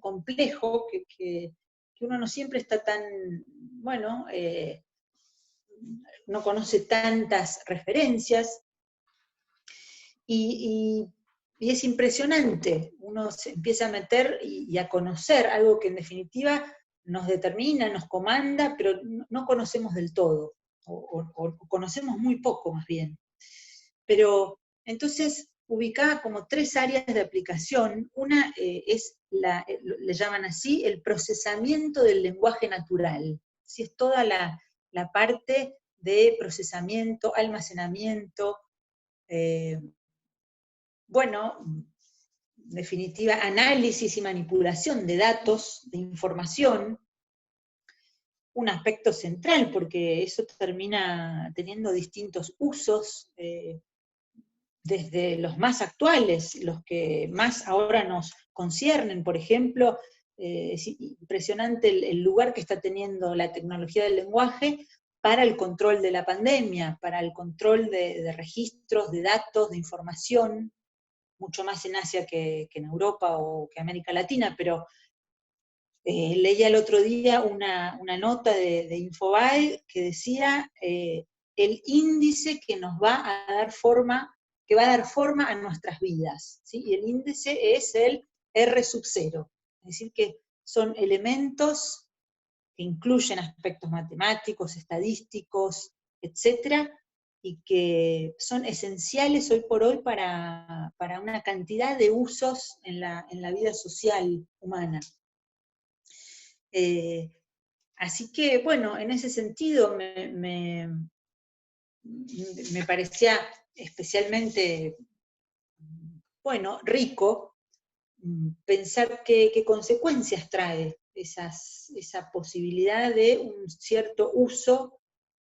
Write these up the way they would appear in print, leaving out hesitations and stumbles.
complejo, que uno no siempre está tan, bueno, no conoce tantas referencias, y es impresionante, uno se empieza a meter y a conocer algo que en definitiva nos determina, nos comanda, pero no conocemos del todo, o conocemos muy poco más bien. Pero entonces ubicaba como 3 áreas de aplicación. Una es, le llaman así, el procesamiento del lenguaje natural. ¿Sí? Es toda la parte de procesamiento, almacenamiento, bueno, en definitiva, análisis y manipulación de datos, de información, un aspecto central, porque eso termina teniendo distintos usos, desde los más actuales, los que más ahora nos conciernen. Por ejemplo, es impresionante el lugar que está teniendo la tecnología del lenguaje para el control de la pandemia, para el control de registros, de datos, de información, mucho más en Asia que en Europa o que América Latina, pero leía el otro día una nota de Infobae que decía el índice que nos va a dar forma, que va a dar forma a nuestras vidas, ¿sí? Y el índice es el R sub 0, es decir, que son elementos que incluyen aspectos matemáticos, estadísticos, etcétera, y que son esenciales hoy por hoy para una cantidad de usos en la vida social humana. Así que, bueno, en ese sentido me parecía especialmente, bueno, rico pensar qué consecuencias trae esa posibilidad de un cierto uso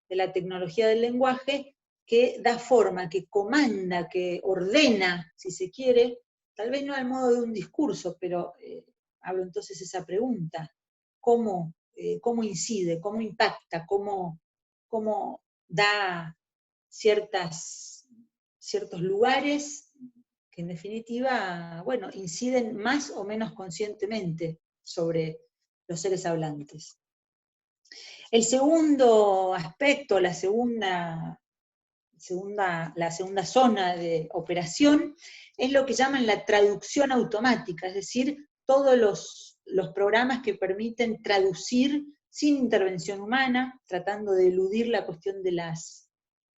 de la tecnología del lenguaje que da forma, que comanda, que ordena, si se quiere, tal vez no al modo de un discurso, pero hablo entonces esa pregunta, ¿cómo incide, cómo impacta, cómo da ciertos lugares que en definitiva, bueno, inciden más o menos conscientemente sobre los seres hablantes. El segundo aspecto, la segunda zona de operación es lo que llaman la traducción automática, es decir, todos los programas que permiten traducir sin intervención humana, tratando de eludir la cuestión de las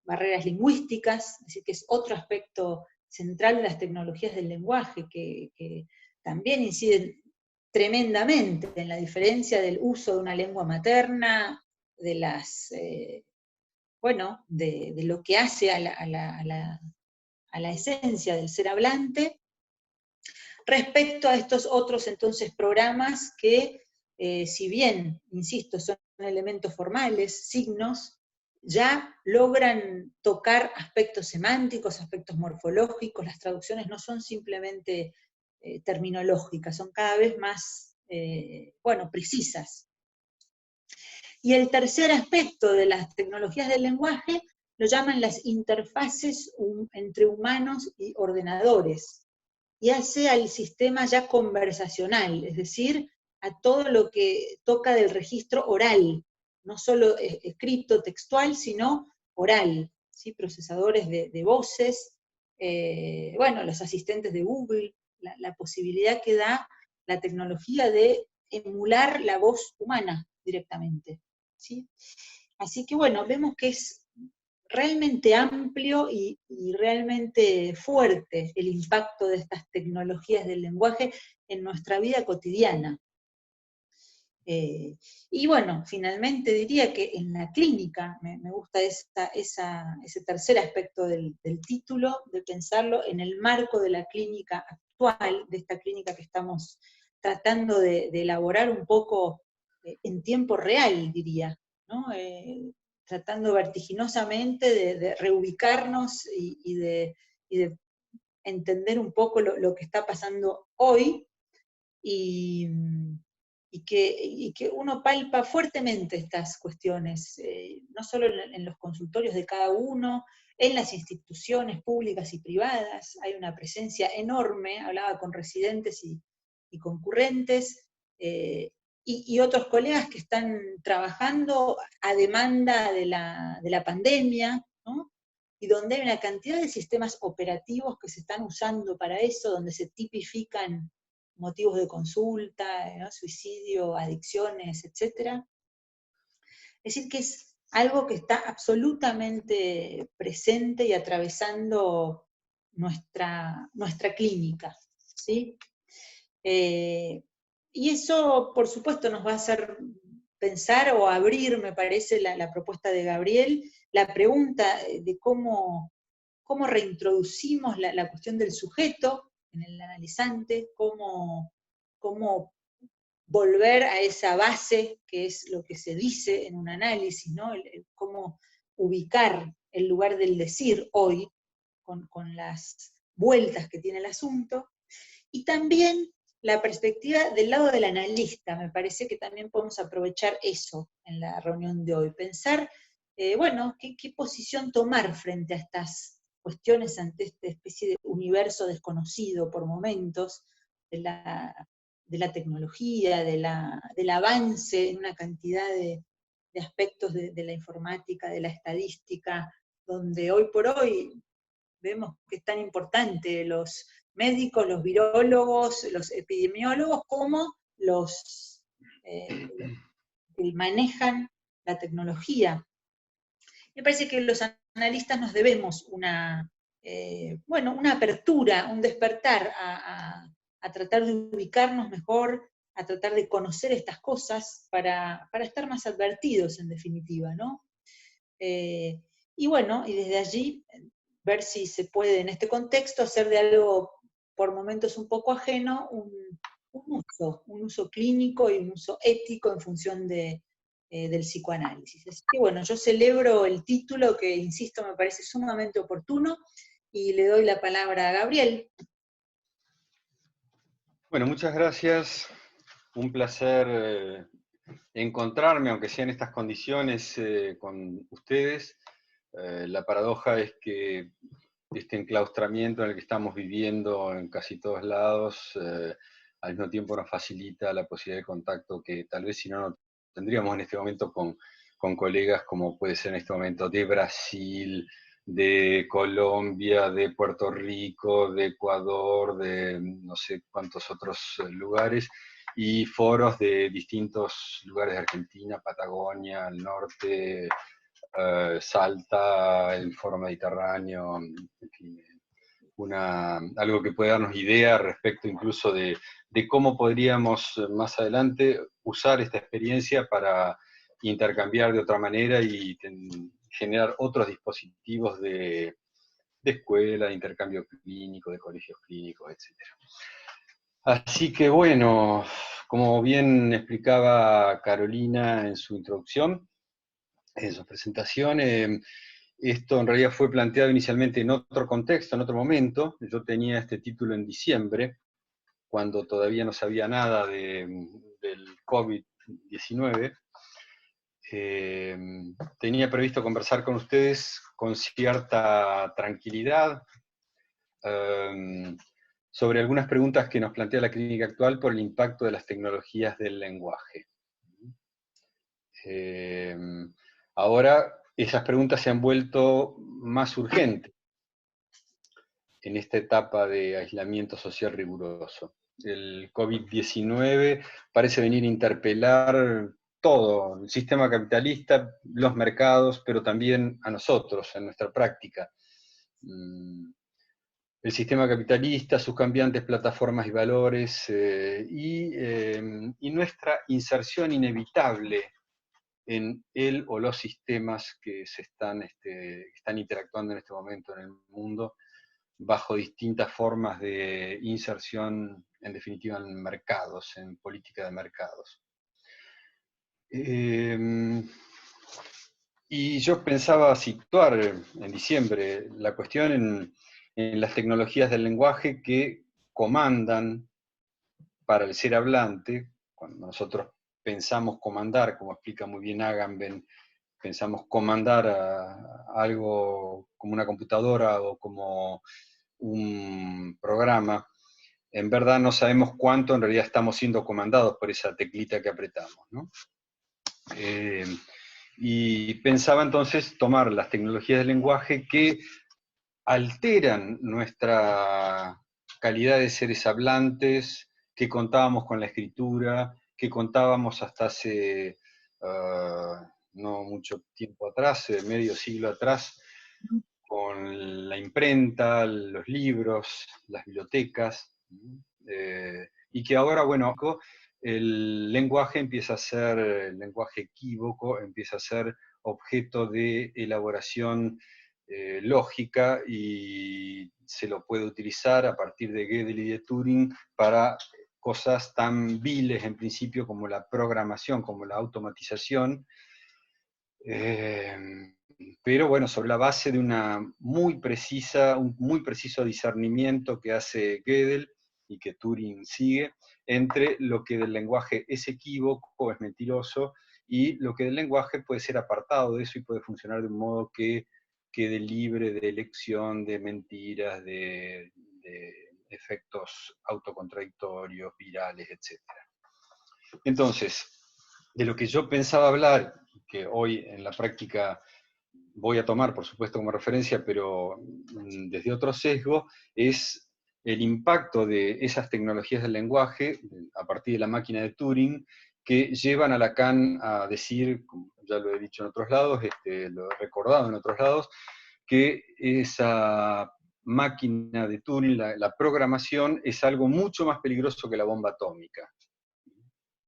barreras lingüísticas, es decir, que es otro aspecto central de las tecnologías del lenguaje, que también inciden tremendamente en la diferencia del uso de una lengua materna, de las, bueno, de lo que hace a la esencia del ser hablante, respecto a estos otros entonces programas que, si bien, insisto, son elementos formales, signos, ya logran tocar aspectos semánticos, aspectos morfológicos, las traducciones no son simplemente terminológicas, son cada vez más, bueno, precisas. Y el tercer aspecto de las tecnologías del lenguaje lo llaman las interfaces entre humanos y ordenadores, y hace al sistema ya conversacional, es decir, a todo lo que toca del registro oral, no solo escrito, textual, sino oral, ¿sí? Procesadores de voces, bueno, los asistentes de Google, la posibilidad que da la tecnología de emular la voz humana directamente, ¿sí? Así que bueno, vemos que es realmente amplio y realmente fuerte el impacto de estas tecnologías del lenguaje en nuestra vida cotidiana. Y bueno, finalmente diría que en la clínica, me gusta ese tercer aspecto del título, de pensarlo en el marco de la clínica actual, de esta clínica que estamos tratando de elaborar un poco en tiempo real, diría, ¿no? Tratando vertiginosamente de reubicarnos y de entender un poco lo que está pasando hoy, y que uno palpa fuertemente estas cuestiones, no solo en los consultorios de cada uno, en las instituciones públicas y privadas, hay una presencia enorme, hablaba con residentes y y concurrentes, y otros colegas que están trabajando a demanda de la pandemia, ¿no? Y donde hay una cantidad de sistemas operativos que se están usando para eso, donde se tipifican motivos de consulta, ¿no? Suicidio, adicciones, etc. Es decir, que es algo que está absolutamente presente y atravesando nuestra clínica, ¿sí? Y eso, por supuesto, nos va a hacer pensar o abrir, me parece, la propuesta de Gabriel, la pregunta de cómo reintroducimos la cuestión del sujeto en el analizante, cómo volver a esa base, que es lo que se dice en un análisis, ¿no? Cómo ubicar el lugar del decir hoy, con las vueltas que tiene el asunto, y también la perspectiva del lado del analista. Me parece que también podemos aprovechar eso en la reunión de hoy, pensar, bueno, qué posición tomar frente a estas cuestiones, ante esta especie de universo desconocido por momentos, de la tecnología, del avance en una cantidad de aspectos de la informática, de la estadística, donde hoy por hoy vemos que es tan importante los médicos, los virólogos, los epidemiólogos, como los que manejan la tecnología. Me parece que los analistas nos debemos una apertura, un despertar a tratar de ubicarnos mejor, a tratar de conocer estas cosas para estar más advertidos, en definitiva, ¿no? Y bueno, y desde allí ver si se puede en este contexto hacer de algo por momentos un poco ajeno un uso clínico y un uso ético en función del psicoanálisis. Así que bueno, yo celebro el título que, insisto, me parece sumamente oportuno, y le doy la palabra a Gabriel. Bueno, muchas gracias. Un placer encontrarme, aunque sea en estas condiciones, con ustedes. La paradoja es que este enclaustramiento en el que estamos viviendo en casi todos lados, al mismo tiempo nos facilita la posibilidad de contacto que tal vez si no tendríamos en este momento con colegas como puede ser en este momento de Brasil, de Colombia, de Puerto Rico, de Ecuador, de no sé cuántos otros lugares, y foros de distintos lugares de Argentina, Patagonia, el norte, Salta, el foro mediterráneo, en fin, algo que puede darnos idea respecto incluso de cómo podríamos más adelante usar esta experiencia para intercambiar de otra manera y generar otros dispositivos de escuela, de intercambio clínico, de colegios clínicos, etc. Así que bueno, como bien explicaba Carolina en su introducción, en su presentación, esto en realidad fue planteado inicialmente en otro contexto, en otro momento. Yo tenía este título en diciembre, cuando todavía no sabía nada del COVID-19. Tenía previsto conversar con ustedes con cierta tranquilidad sobre algunas preguntas que nos plantea la clínica actual por el impacto de las tecnologías del lenguaje. Ahora esas preguntas se han vuelto más urgentes en esta etapa de aislamiento social riguroso. El COVID-19 parece venir a interpelar todo, el sistema capitalista, los mercados, pero también a nosotros, en nuestra práctica. El sistema capitalista, sus cambiantes plataformas y valores, y nuestra inserción inevitable en él o los sistemas que están interactuando en este momento en el mundo, bajo distintas formas de inserción, en definitiva, en mercados, en política de mercados. Y yo pensaba situar en diciembre la cuestión en las tecnologías del lenguaje que comandan para el ser hablante. Cuando nosotros pensamos comandar, como explica muy bien Agamben, pensamos comandar a algo como una computadora o como un programa, en verdad no sabemos cuánto en realidad estamos siendo comandados por esa teclita que apretamos, ¿no? Y pensaba entonces tomar las tecnologías del lenguaje que alteran nuestra calidad de seres hablantes, que contábamos con la escritura, que contábamos hasta hace no mucho tiempo atrás, medio siglo atrás, con la imprenta, los libros, las bibliotecas, y que ahora, bueno, el lenguaje empieza a ser, el lenguaje equívoco empieza a ser objeto de elaboración lógica y se lo puede utilizar a partir de Gödel y de Turing para cosas tan viles en principio como la programación, como la automatización, pero bueno, sobre la base de una muy precisa, un muy preciso discernimiento que hace Gödel y que Turing sigue, entre lo que del lenguaje es equívoco, es mentiroso, y lo que del lenguaje puede ser apartado de eso y puede funcionar de un modo que quede libre de elección, de mentiras, de efectos autocontradictorios, virales, etc. Entonces, de lo que yo pensaba hablar, que hoy en la práctica voy a tomar, por supuesto, como referencia, pero desde otro sesgo, es el impacto de esas tecnologías del lenguaje, a partir de la máquina de Turing, que llevan a Lacan a decir, como ya lo he dicho en otros lados, lo he recordado en otros lados, que esa máquina de Turing, la programación, es algo mucho más peligroso que la bomba atómica.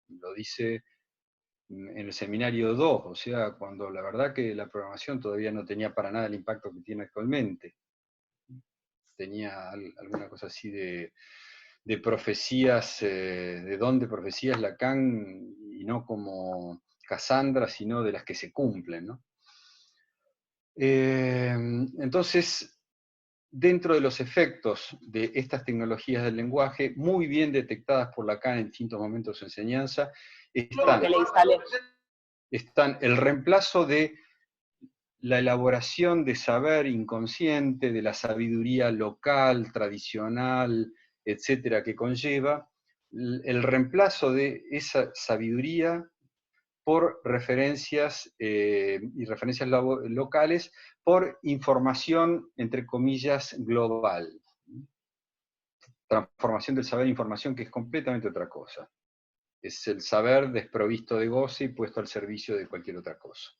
Lo dice en el seminario 2, o sea, cuando la verdad que la programación todavía no tenía para nada el impacto que tiene actualmente. Tenía alguna cosa así de profecías, de don de profecías Lacan, y no como Cassandra, sino de las que se cumplen, ¿no? Entonces, dentro de los efectos de estas tecnologías del lenguaje, muy bien detectadas por Lacan en distintos momentos de su enseñanza, están el reemplazo de la elaboración de saber inconsciente, de la sabiduría local, tradicional, etcétera, que conlleva, el reemplazo de esa sabiduría por referencias y referencias locales, por información, entre comillas, global. Transformación del saber en información, que es completamente otra cosa. Es el saber desprovisto de goce y puesto al servicio de cualquier otra cosa.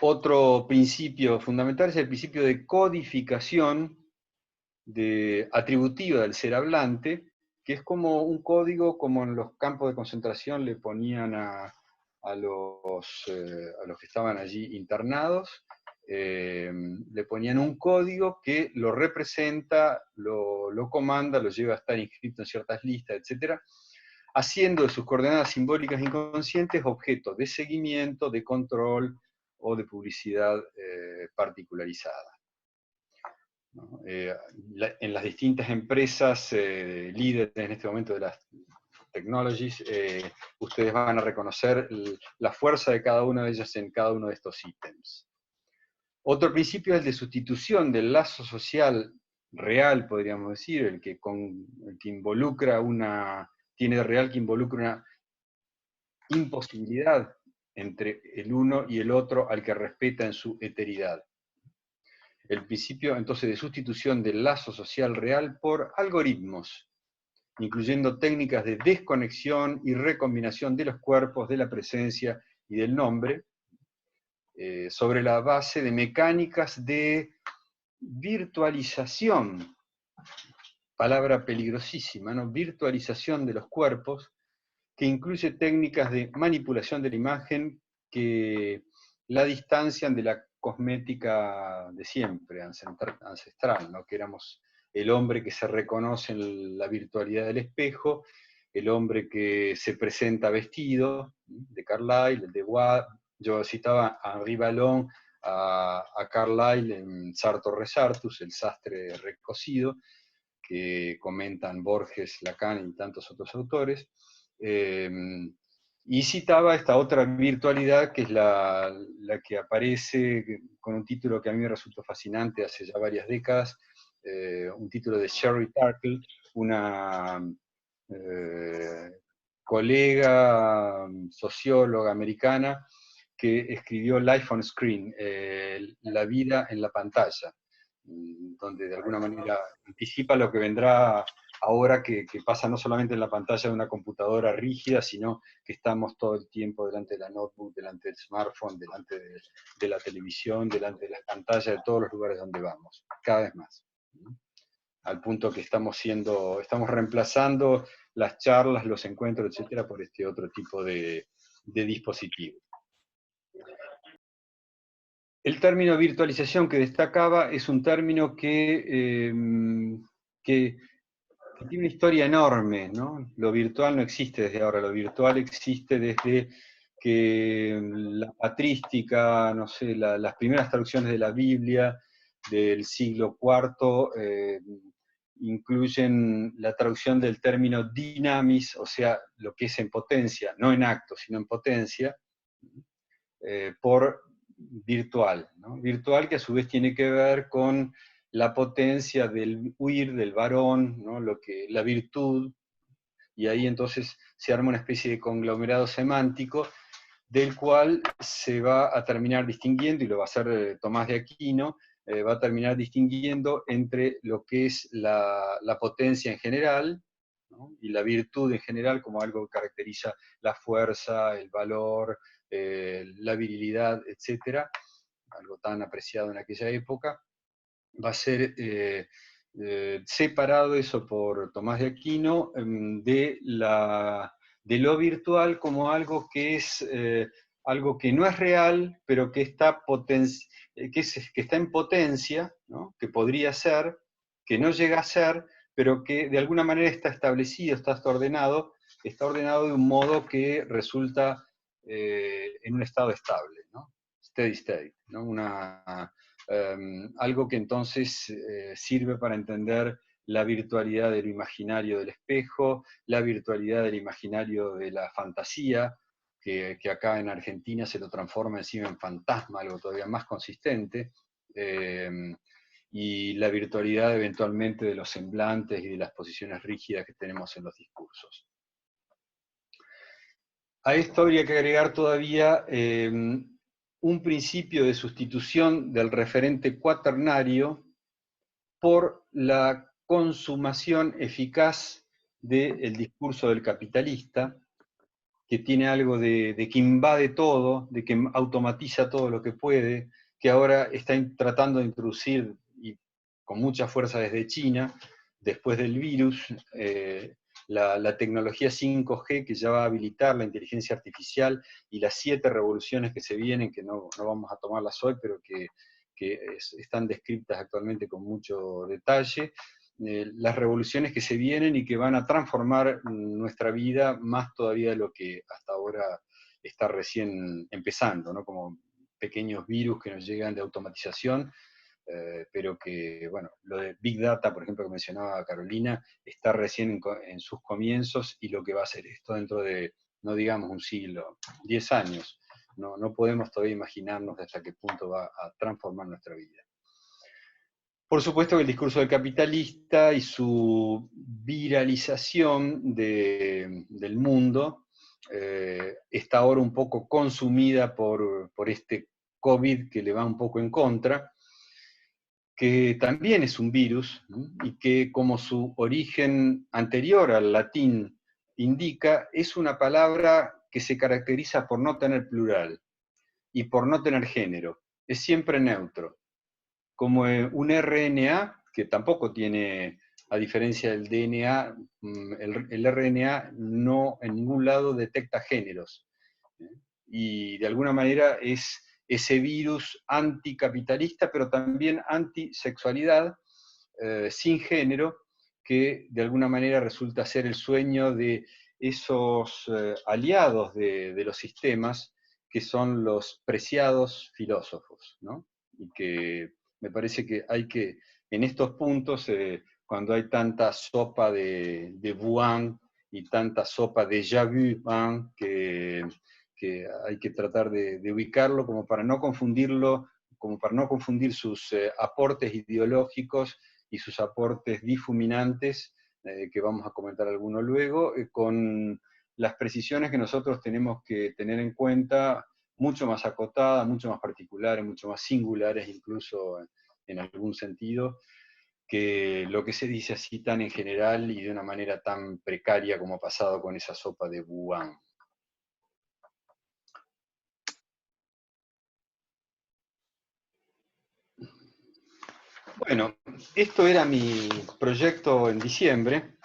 Otro principio fundamental es el principio de codificación atributiva del ser hablante, que es como un código, como en los campos de concentración le ponían a los que estaban allí internados, le ponían un código que lo representa, lo comanda, lo lleva a estar inscrito en ciertas listas, etc., haciendo de sus coordenadas simbólicas inconscientes objetos de seguimiento, de control o de publicidad particularizada, ¿no? En las distintas empresas líderes en este momento de las technologies, ustedes van a reconocer la fuerza de cada una de ellas en cada uno de estos ítems. Otro principio es el de sustitución del lazo social real, podríamos decir, el que involucra tiene de real que involucra una imposibilidad entre el uno y el otro al que respeta en su eteridad. El principio entonces de sustitución del lazo social real por algoritmos, incluyendo técnicas de desconexión y recombinación de los cuerpos, de la presencia y del nombre, sobre la base de mecánicas de virtualización, palabra peligrosísima, ¿no? Virtualización de los cuerpos, que incluye técnicas de manipulación de la imagen que la distancian de la cosmética de siempre, ancestral, ¿no? Que éramos el hombre que se reconoce en la virtualidad del espejo, el hombre que se presenta vestido, de Carlyle, de Watt. Yo citaba a Henri Vallon, a Carlyle en Sartor Resartus, el sastre recocido, que comentan Borges, Lacan y tantos otros autores. Y citaba esta otra virtualidad, que es la que aparece con un título que a mí me resultó fascinante hace ya varias décadas, un título de Sherry Turkle, una colega socióloga americana que escribió Life on Screen, la vida en la pantalla, donde de alguna manera anticipa lo que vendrá ahora que pasa no solamente en la pantalla de una computadora rígida, sino que estamos todo el tiempo delante de la notebook, delante del smartphone, delante de la televisión, delante de las pantallas de todos los lugares donde vamos, cada vez más. Al punto que estamos reemplazando las charlas, los encuentros, etcétera, por este otro tipo de dispositivo. El término virtualización que destacaba es un término que tiene una historia enorme, ¿no? Lo virtual no existe desde ahora, lo virtual existe desde que la patrística, no sé, las primeras traducciones de la Biblia del siglo IV incluyen la traducción del término dynamis, o sea, lo que es en potencia, no en acto, sino en potencia, por virtual, ¿no? Virtual que a su vez tiene que ver con la potencia del huir, del varón, ¿no? La virtud, y ahí entonces se arma una especie de conglomerado semántico del cual se va a terminar distinguiendo, y lo va a hacer Tomás de Aquino, va a terminar distinguiendo entre lo que es la potencia en general, ¿no? Y la virtud en general como algo que caracteriza la fuerza, el valor, la virilidad, etc., algo tan apreciado en aquella época. Va a ser separado eso por Tomás de Aquino de lo virtual como algo que es algo que no es real, pero que está, que está en potencia, ¿no? Que podría ser, que no llega a ser, pero que de alguna manera está establecido, está ordenado de un modo que resulta en un estado estable, ¿no? Steady state, ¿no? Algo que entonces sirve para entender la virtualidad de lo imaginario del espejo, la virtualidad del imaginario de la fantasía, que acá en Argentina se lo transforma encima en fantasma, algo todavía más consistente, y la virtualidad eventualmente de los semblantes y de las posiciones rígidas que tenemos en los discursos. A esto habría que agregar todavía un principio de sustitución del referente cuaternario por la consumación eficaz del discurso del capitalista, que tiene algo de que invade todo, de que automatiza todo lo que puede, que ahora está tratando de introducir, y con mucha fuerza desde China, después del virus, la tecnología 5G, que ya va a habilitar la inteligencia artificial, y las 7 revoluciones que se vienen, que no vamos a tomarlas hoy, pero que están descritas actualmente con mucho detalle, las revoluciones que se vienen y que van a transformar nuestra vida más todavía de lo que hasta ahora está recién empezando, ¿no? Como pequeños virus que nos llegan de automatización, pero que, bueno, lo de Big Data, por ejemplo, que mencionaba Carolina, está recién en sus comienzos, y lo que va a ser esto dentro de, no digamos un siglo, 10 años, no podemos todavía imaginarnos hasta qué punto va a transformar nuestra vida. Por supuesto que el discurso del capitalista y su viralización del mundo está ahora un poco consumida por este COVID que le va un poco en contra, que también es un virus, ¿no? Y que, como su origen anterior al latín indica, es una palabra que se caracteriza por no tener plural y por no tener género, es siempre neutro. Como un RNA, que tampoco tiene, a diferencia del DNA, el RNA no en ningún lado detecta géneros. Y de alguna manera es ese virus anticapitalista, pero también antisexualidad, sin género, que de alguna manera resulta ser el sueño de esos aliados de los sistemas, que son los preciados filósofos, ¿no? Y que me parece que hay que, en estos puntos, cuando hay tanta sopa de Wuhan y tanta sopa de déjà vu, que hay que tratar de ubicarlo como para no confundirlo, como para no confundir sus aportes ideológicos y sus aportes difuminantes que vamos a comentar alguno luego, con las precisiones que nosotros tenemos que tener en cuenta, mucho más acotadas, mucho más particulares, mucho más singulares incluso en algún sentido, que lo que se dice así tan en general y de una manera tan precaria como ha pasado con esa sopa de Wuhan. Bueno, esto era mi proyecto en diciembre,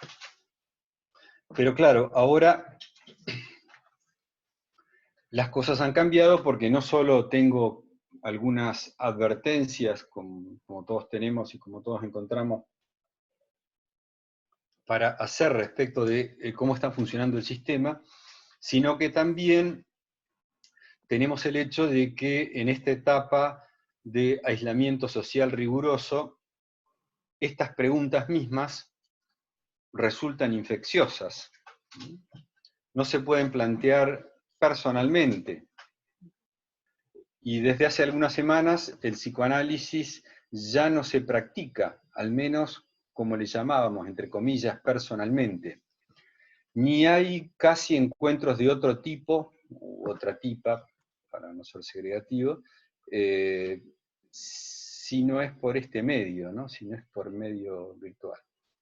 pero claro, ahora las cosas han cambiado porque no solo tengo algunas advertencias, como todos tenemos y como todos encontramos, para hacer respecto de cómo está funcionando el sistema, sino que también tenemos el hecho de que en esta etapa de aislamiento social riguroso, estas preguntas mismas resultan infecciosas. No se pueden plantear personalmente. Y desde hace algunas semanas el psicoanálisis ya no se practica, al menos como le llamábamos, entre comillas, personalmente. Ni hay casi encuentros de otro tipo, u otra tipa, para no ser segregativo, si no es por este medio, ¿no? Si no es por medio virtual.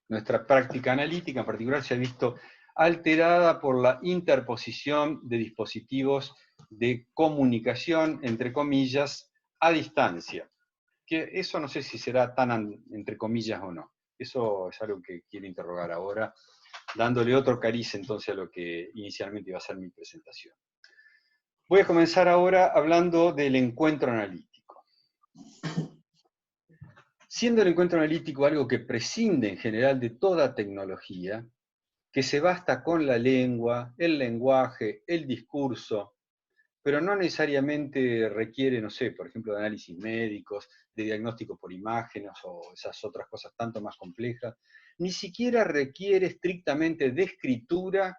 Nuestra práctica analítica en particular se ha visto alterada por la interposición de dispositivos de comunicación, entre comillas, a distancia. Que eso no sé si será tan entre comillas o no. Eso es algo que quiero interrogar ahora, dándole otro cariz entonces a lo que inicialmente iba a ser mi presentación. Voy a comenzar ahora hablando del encuentro analítico. Siendo el encuentro analítico algo que prescinde en general de toda tecnología, que se basta con la lengua, el lenguaje, el discurso, pero no necesariamente requiere, no sé, por ejemplo, de análisis médicos, de diagnóstico por imágenes o esas otras cosas tanto más complejas, ni siquiera requiere estrictamente de escritura,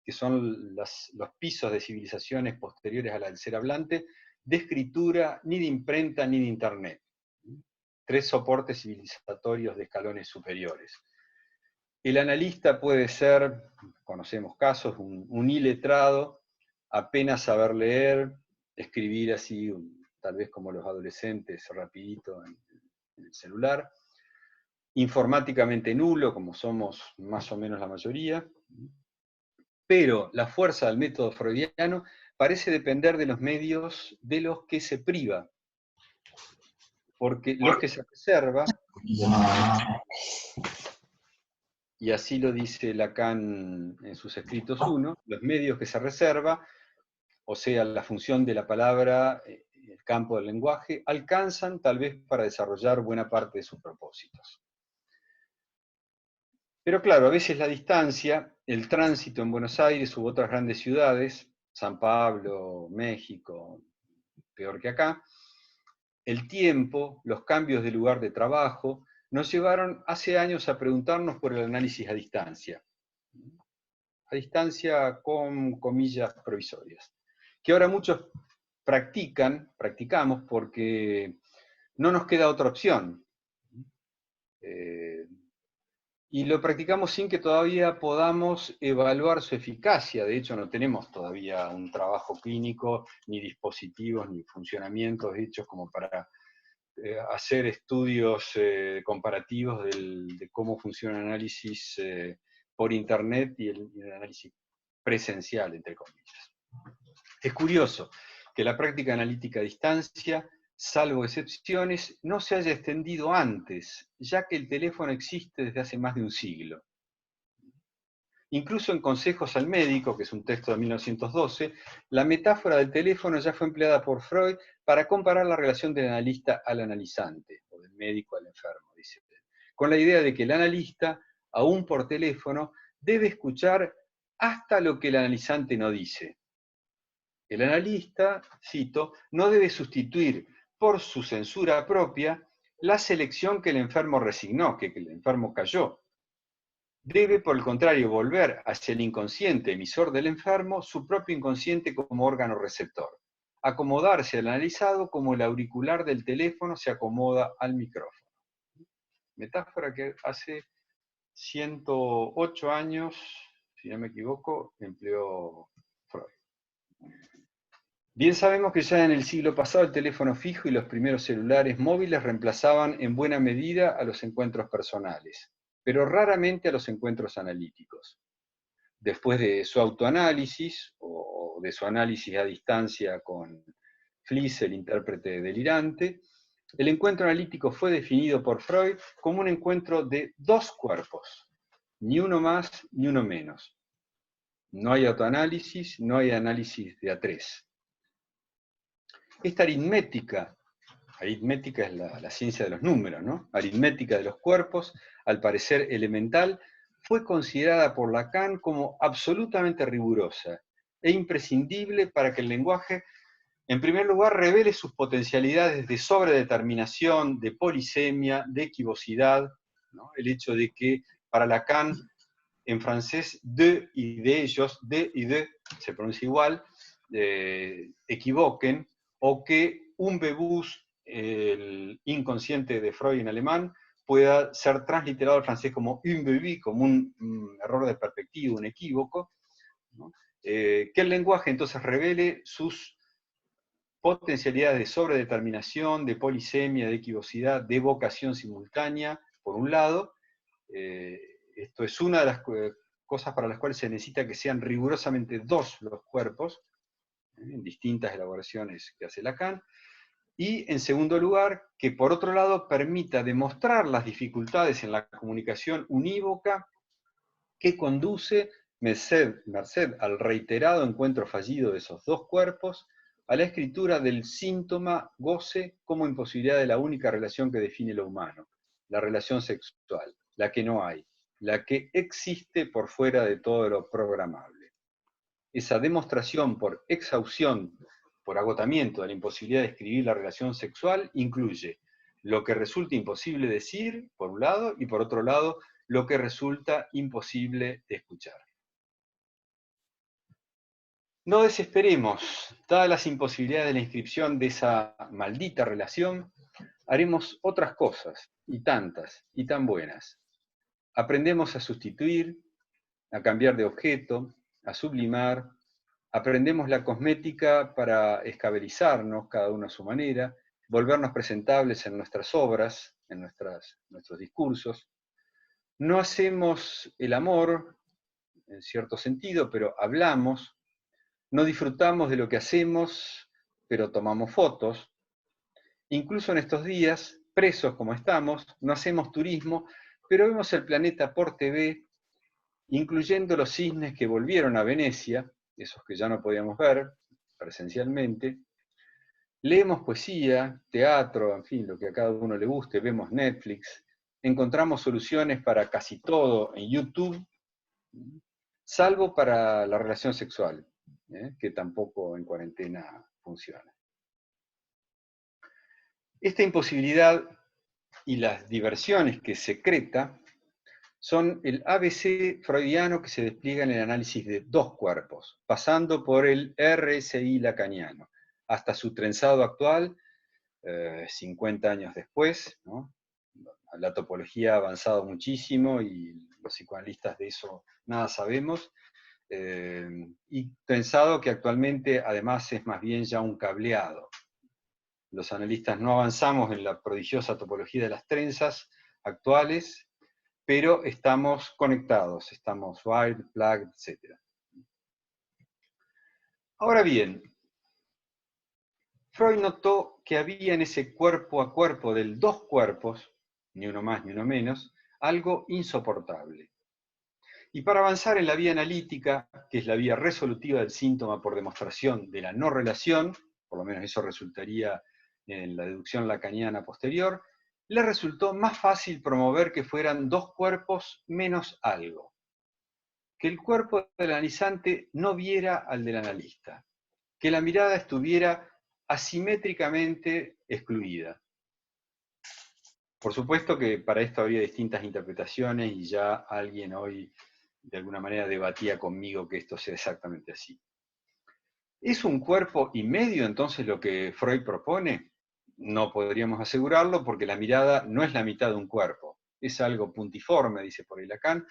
que son los pisos de civilizaciones posteriores a la del ser hablante, de escritura, ni de imprenta, ni de internet. 3 soportes civilizatorios de escalones superiores. El analista puede ser, conocemos casos, un iletrado, apenas saber leer, escribir así, tal vez como los adolescentes, rapidito en el celular, informáticamente nulo, como somos más o menos la mayoría, pero la fuerza del método freudiano parece depender de los medios de los que se priva, porque los que se reserva, y así lo dice Lacan en sus escritos 1, los medios que se reserva, o sea, la función de la palabra, el campo del lenguaje, alcanzan tal vez para desarrollar buena parte de sus propósitos. Pero claro, a veces la distancia, el tránsito en Buenos Aires u otras grandes ciudades, San Pablo, México, peor que acá, el tiempo, los cambios de lugar de trabajo, nos llevaron hace años a preguntarnos por el análisis a distancia. A distancia con comillas provisorias. Que ahora muchos practicamos porque no nos queda otra opción. Y lo practicamos sin que todavía podamos evaluar su eficacia. De hecho, no tenemos todavía un trabajo clínico, ni dispositivos, ni funcionamientos hechos como para hacer estudios comparativos de cómo funciona el análisis por internet y el análisis presencial, entre comillas. Es curioso que la práctica analítica a distancia, salvo excepciones, no se haya extendido antes, ya que el teléfono existe desde hace más de un siglo. Incluso en Consejos al Médico, que es un texto de 1912, la metáfora del teléfono ya fue empleada por Freud para comparar la relación del analista al analizante, o del médico al enfermo, dice él, con la idea de que el analista, aún por teléfono, debe escuchar hasta lo que el analizante no dice. El analista, cito, no debe sustituir por su censura propia la selección que el enfermo resignó, que el enfermo cayó. Debe, por el contrario, volver hacia el inconsciente emisor del enfermo su propio inconsciente como órgano receptor. Acomodarse al analizado como el auricular del teléfono se acomoda al micrófono. Metáfora que hace 108 años, si no me equivoco, empleó Freud. Bien sabemos que ya en el siglo pasado el teléfono fijo y los primeros celulares móviles reemplazaban en buena medida a los encuentros personales, pero raramente a los encuentros analíticos. Después de su autoanálisis o de su análisis a distancia con Fliess, el intérprete delirante, el encuentro analítico fue definido por Freud como un encuentro de dos cuerpos, ni uno más ni uno menos. No hay autoanálisis, no hay análisis de a tres. Esta aritmética es la ciencia de los números, ¿no? Aritmética de los cuerpos, al parecer elemental, fue considerada por Lacan como absolutamente rigurosa e imprescindible para que el lenguaje, en primer lugar, revele sus potencialidades de sobredeterminación, de polisemia, de equivocidad, ¿no? El hecho de que para Lacan, en francés, de y de ellos, de y de, se pronuncia igual, equivoquen, o que un bebus, el inconsciente de Freud en alemán, pueda ser transliterado al francés como un bébé, como un error de perspectiva, un equívoco, ¿no? Que el lenguaje entonces revele sus potencialidades de sobredeterminación, de polisemia, de equivocidad, de vocación simultánea, por un lado. Esto es una de las cosas para las cuales se necesita que sean rigurosamente dos los cuerpos, en distintas elaboraciones que hace Lacan, y en segundo lugar, que por otro lado permita demostrar las dificultades en la comunicación unívoca que conduce, merced al reiterado encuentro fallido de esos dos cuerpos, a la escritura del síntoma goce como imposibilidad de la única relación que define lo humano, la relación sexual, la que no hay, la que existe por fuera de todo lo programable. Esa demostración por exhaustión, por agotamiento de la imposibilidad de describir la relación sexual, incluye lo que resulta imposible decir, por un lado, y por otro lado, lo que resulta imposible de escuchar. No desesperemos, dadas las imposibilidades de la inscripción de esa maldita relación, haremos otras cosas, y tantas, y tan buenas. Aprendemos a sustituir, a cambiar de objeto, a sublimar. Aprendemos la cosmética para escabelizarnos, cada uno a su manera, volvernos presentables en nuestras obras, en nuestros discursos. No hacemos el amor, en cierto sentido, pero hablamos. No disfrutamos de lo que hacemos, pero tomamos fotos. Incluso en estos días, presos como estamos, no hacemos turismo, pero vemos el planeta por TV, incluyendo los cisnes que volvieron a Venecia, esos que ya no podíamos ver presencialmente. Leemos poesía, teatro, en fin, lo que a cada uno le guste, vemos Netflix, encontramos soluciones para casi todo en YouTube, salvo para la relación sexual, que tampoco en cuarentena funciona. Esta imposibilidad y las diversiones que secreta son el ABC freudiano que se despliega en el análisis de dos cuerpos, pasando por el RSI lacaniano, hasta su trenzado actual, 50 años después, ¿no? La topología ha avanzado muchísimo y los psicoanalistas de eso nada sabemos, y trenzado que actualmente además es más bien ya un cableado. Los analistas no avanzamos en la prodigiosa topología de las trenzas actuales, pero estamos conectados, estamos wired, plugged, etc. Ahora bien, Freud notó que había en ese cuerpo a cuerpo del dos cuerpos, ni uno más ni uno menos, algo insoportable. Y para avanzar en la vía analítica, que es la vía resolutiva del síntoma por demostración de la no relación, por lo menos eso resultaría en la deducción lacaniana posterior, le resultó más fácil promover que fueran dos cuerpos menos algo. Que el cuerpo del analizante no viera al del analista. Que la mirada estuviera asimétricamente excluida. Por supuesto que para esto habría distintas interpretaciones y ya alguien hoy de alguna manera debatía conmigo que esto sea exactamente así. ¿Es un cuerpo y medio entonces lo que Freud propone? No podríamos asegurarlo porque la mirada no es la mitad de un cuerpo. es algo puntiforme, dice por ahí Lacan,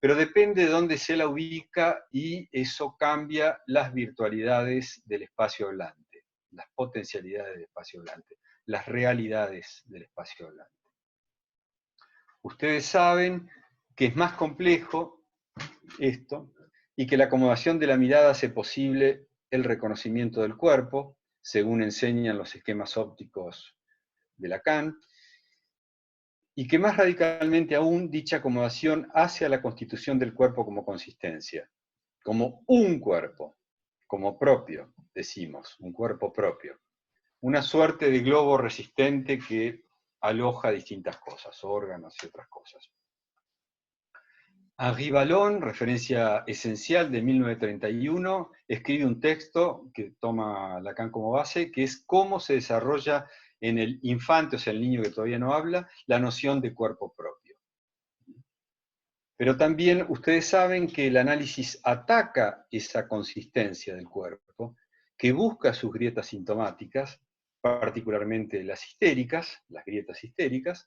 pero depende de dónde se la ubica y eso cambia las virtualidades del espacio hablante, las potencialidades del espacio hablante, las realidades del espacio hablante. Ustedes saben que es más complejo esto y que la acomodación de la mirada hace posible el reconocimiento del cuerpo, según enseñan los esquemas ópticos de Lacan, y que más radicalmente aún dicha acomodación hace a la constitución del cuerpo como consistencia, como un cuerpo, como propio, decimos, un cuerpo propio. Una suerte de globo resistente que aloja distintas cosas, órganos y otras cosas. Henri Vallon, referencia esencial de 1931, escribe un texto que toma Lacan como base, que es cómo se desarrolla en el infante, o sea, el niño que todavía no habla, la noción de cuerpo propio. Pero también ustedes saben que el análisis ataca esa consistencia del cuerpo, que busca sus grietas sintomáticas, particularmente las histéricas, las grietas histéricas,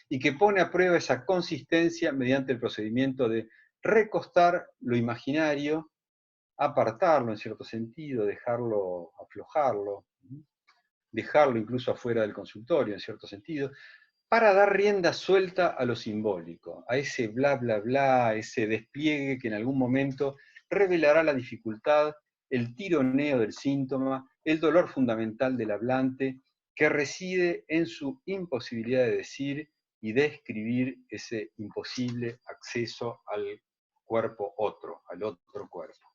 y que pone a prueba esa consistencia mediante el procedimiento de recostar lo imaginario, apartarlo en cierto sentido, dejarlo, aflojarlo, dejarlo incluso afuera del consultorio en cierto sentido, para dar rienda suelta a lo simbólico, a ese bla bla bla, ese despliegue que en algún momento revelará la dificultad, el tironeo del síntoma, el dolor fundamental del hablante, que reside en su imposibilidad de decir y describir ese imposible acceso al cuerpo otro, al otro cuerpo.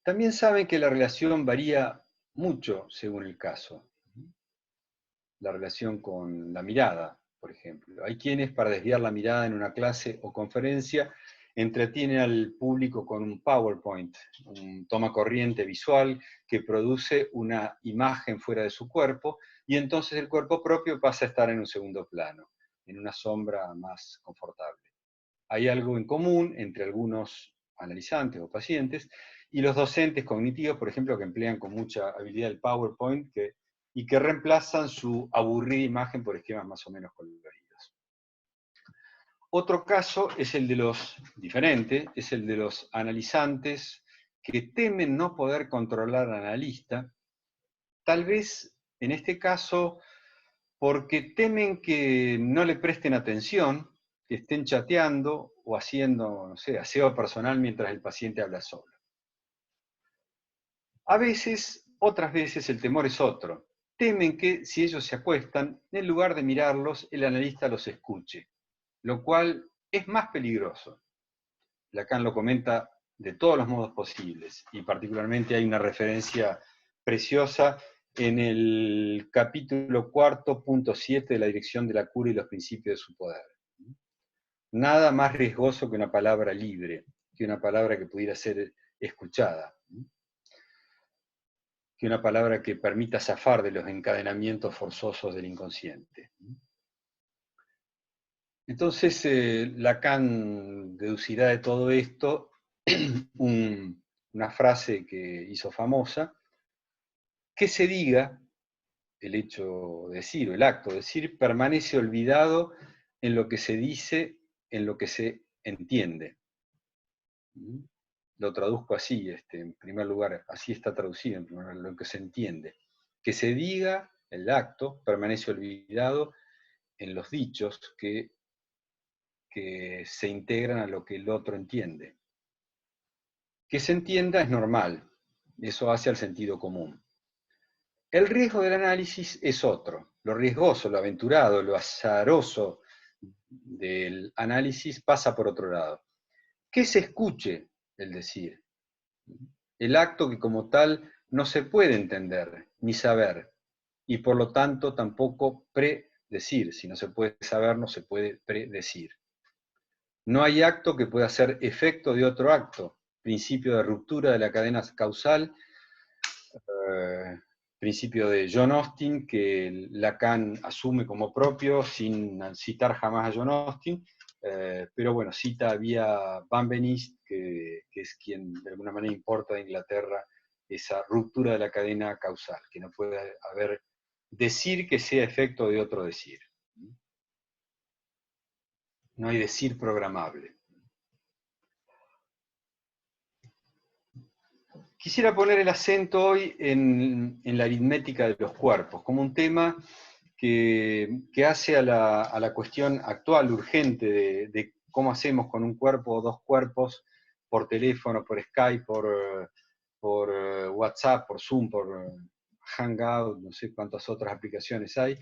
También saben que la relación varía mucho según el caso. La relación con la mirada, por ejemplo. Hay quienes, para desviar la mirada en una clase o conferencia, entretienen al público con un PowerPoint, un toma corriente visual que produce una imagen fuera de su cuerpo, y entonces el cuerpo propio pasa a estar en un segundo plano, en una sombra más confortable. Hay algo en común entre algunos analizantes o pacientes y los docentes cognitivos, por ejemplo, que emplean con mucha habilidad el PowerPoint y que reemplazan su aburrida imagen por esquemas más o menos coloridos. Otro caso es el de los, diferente, es el de los analizantes que temen no poder controlar al analista, tal vez en este caso porque temen que no le presten atención, que estén chateando o haciendo, no sé, aseo personal mientras el paciente habla solo. A veces, otras veces, el temor es otro. Temen que, si ellos se acuestan, en lugar de mirarlos, el analista los escuche, lo cual es más peligroso. Lacan lo comenta de todos los modos posibles, y particularmente hay una referencia preciosa en el capítulo 4.7 de la Dirección de la Cura y los Principios de su Poder. Nada más riesgoso que una palabra libre, que una palabra que pudiera ser escuchada, que una palabra que permita zafar de los encadenamientos forzosos del inconsciente. Entonces, Lacan deducirá de todo esto una frase que hizo famosa, que se diga, el hecho de decir, o el acto de decir, permanece olvidado en lo que se dice, en lo que se entiende. Lo traduzco así, en primer lugar, así está traducido, en primer lugar, lo que se entiende. Que se diga, el acto, permanece olvidado en los dichos que se integran a lo que el otro entiende. Que se entienda es normal, eso hace al sentido común. El riesgo del análisis es otro. Lo riesgoso, lo aventurado, lo azaroso del análisis pasa por otro lado. Que se escuche el decir. El acto que como tal no se puede entender ni saber, y por lo tanto tampoco predecir. Si no se puede saber, no se puede predecir. No hay acto que pueda ser efecto de otro acto. Principio de ruptura de la cadena causal, principio de John Austin, que Lacan asume como propio, sin citar jamás a John Austin, pero bueno, cita vía Van Benist, que es quien de alguna manera importa de Inglaterra esa ruptura de la cadena causal, que no puede haber decir que sea efecto de otro decir. no hay decir programable. Quisiera poner el acento hoy en la aritmética de los cuerpos, como un tema que hace a la cuestión actual, urgente, de cómo hacemos con un cuerpo o dos cuerpos por teléfono, por Skype, por WhatsApp, por Zoom, por Hangout, no sé cuántas otras aplicaciones hay.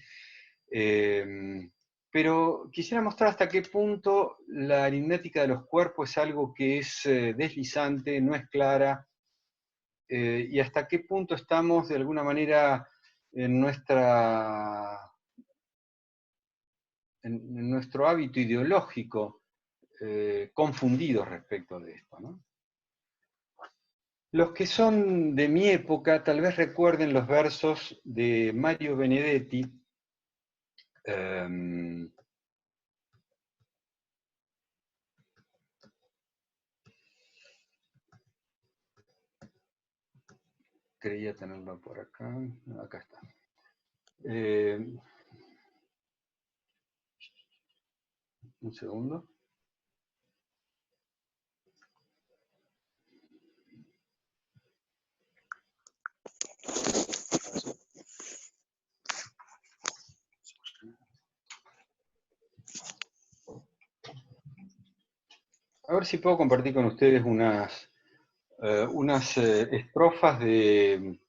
Pero quisiera mostrar hasta qué punto la aritmética de los cuerpos es algo que es deslizante, no es clara, y hasta qué punto estamos de alguna manera en nuestro hábito ideológico confundidos respecto de esto, ¿no? Los que son de mi época tal vez recuerden los versos de Mario Benedetti, creía tenerlo por acá, acá está. Un segundo. A ver si puedo compartir con ustedes unas estrofas de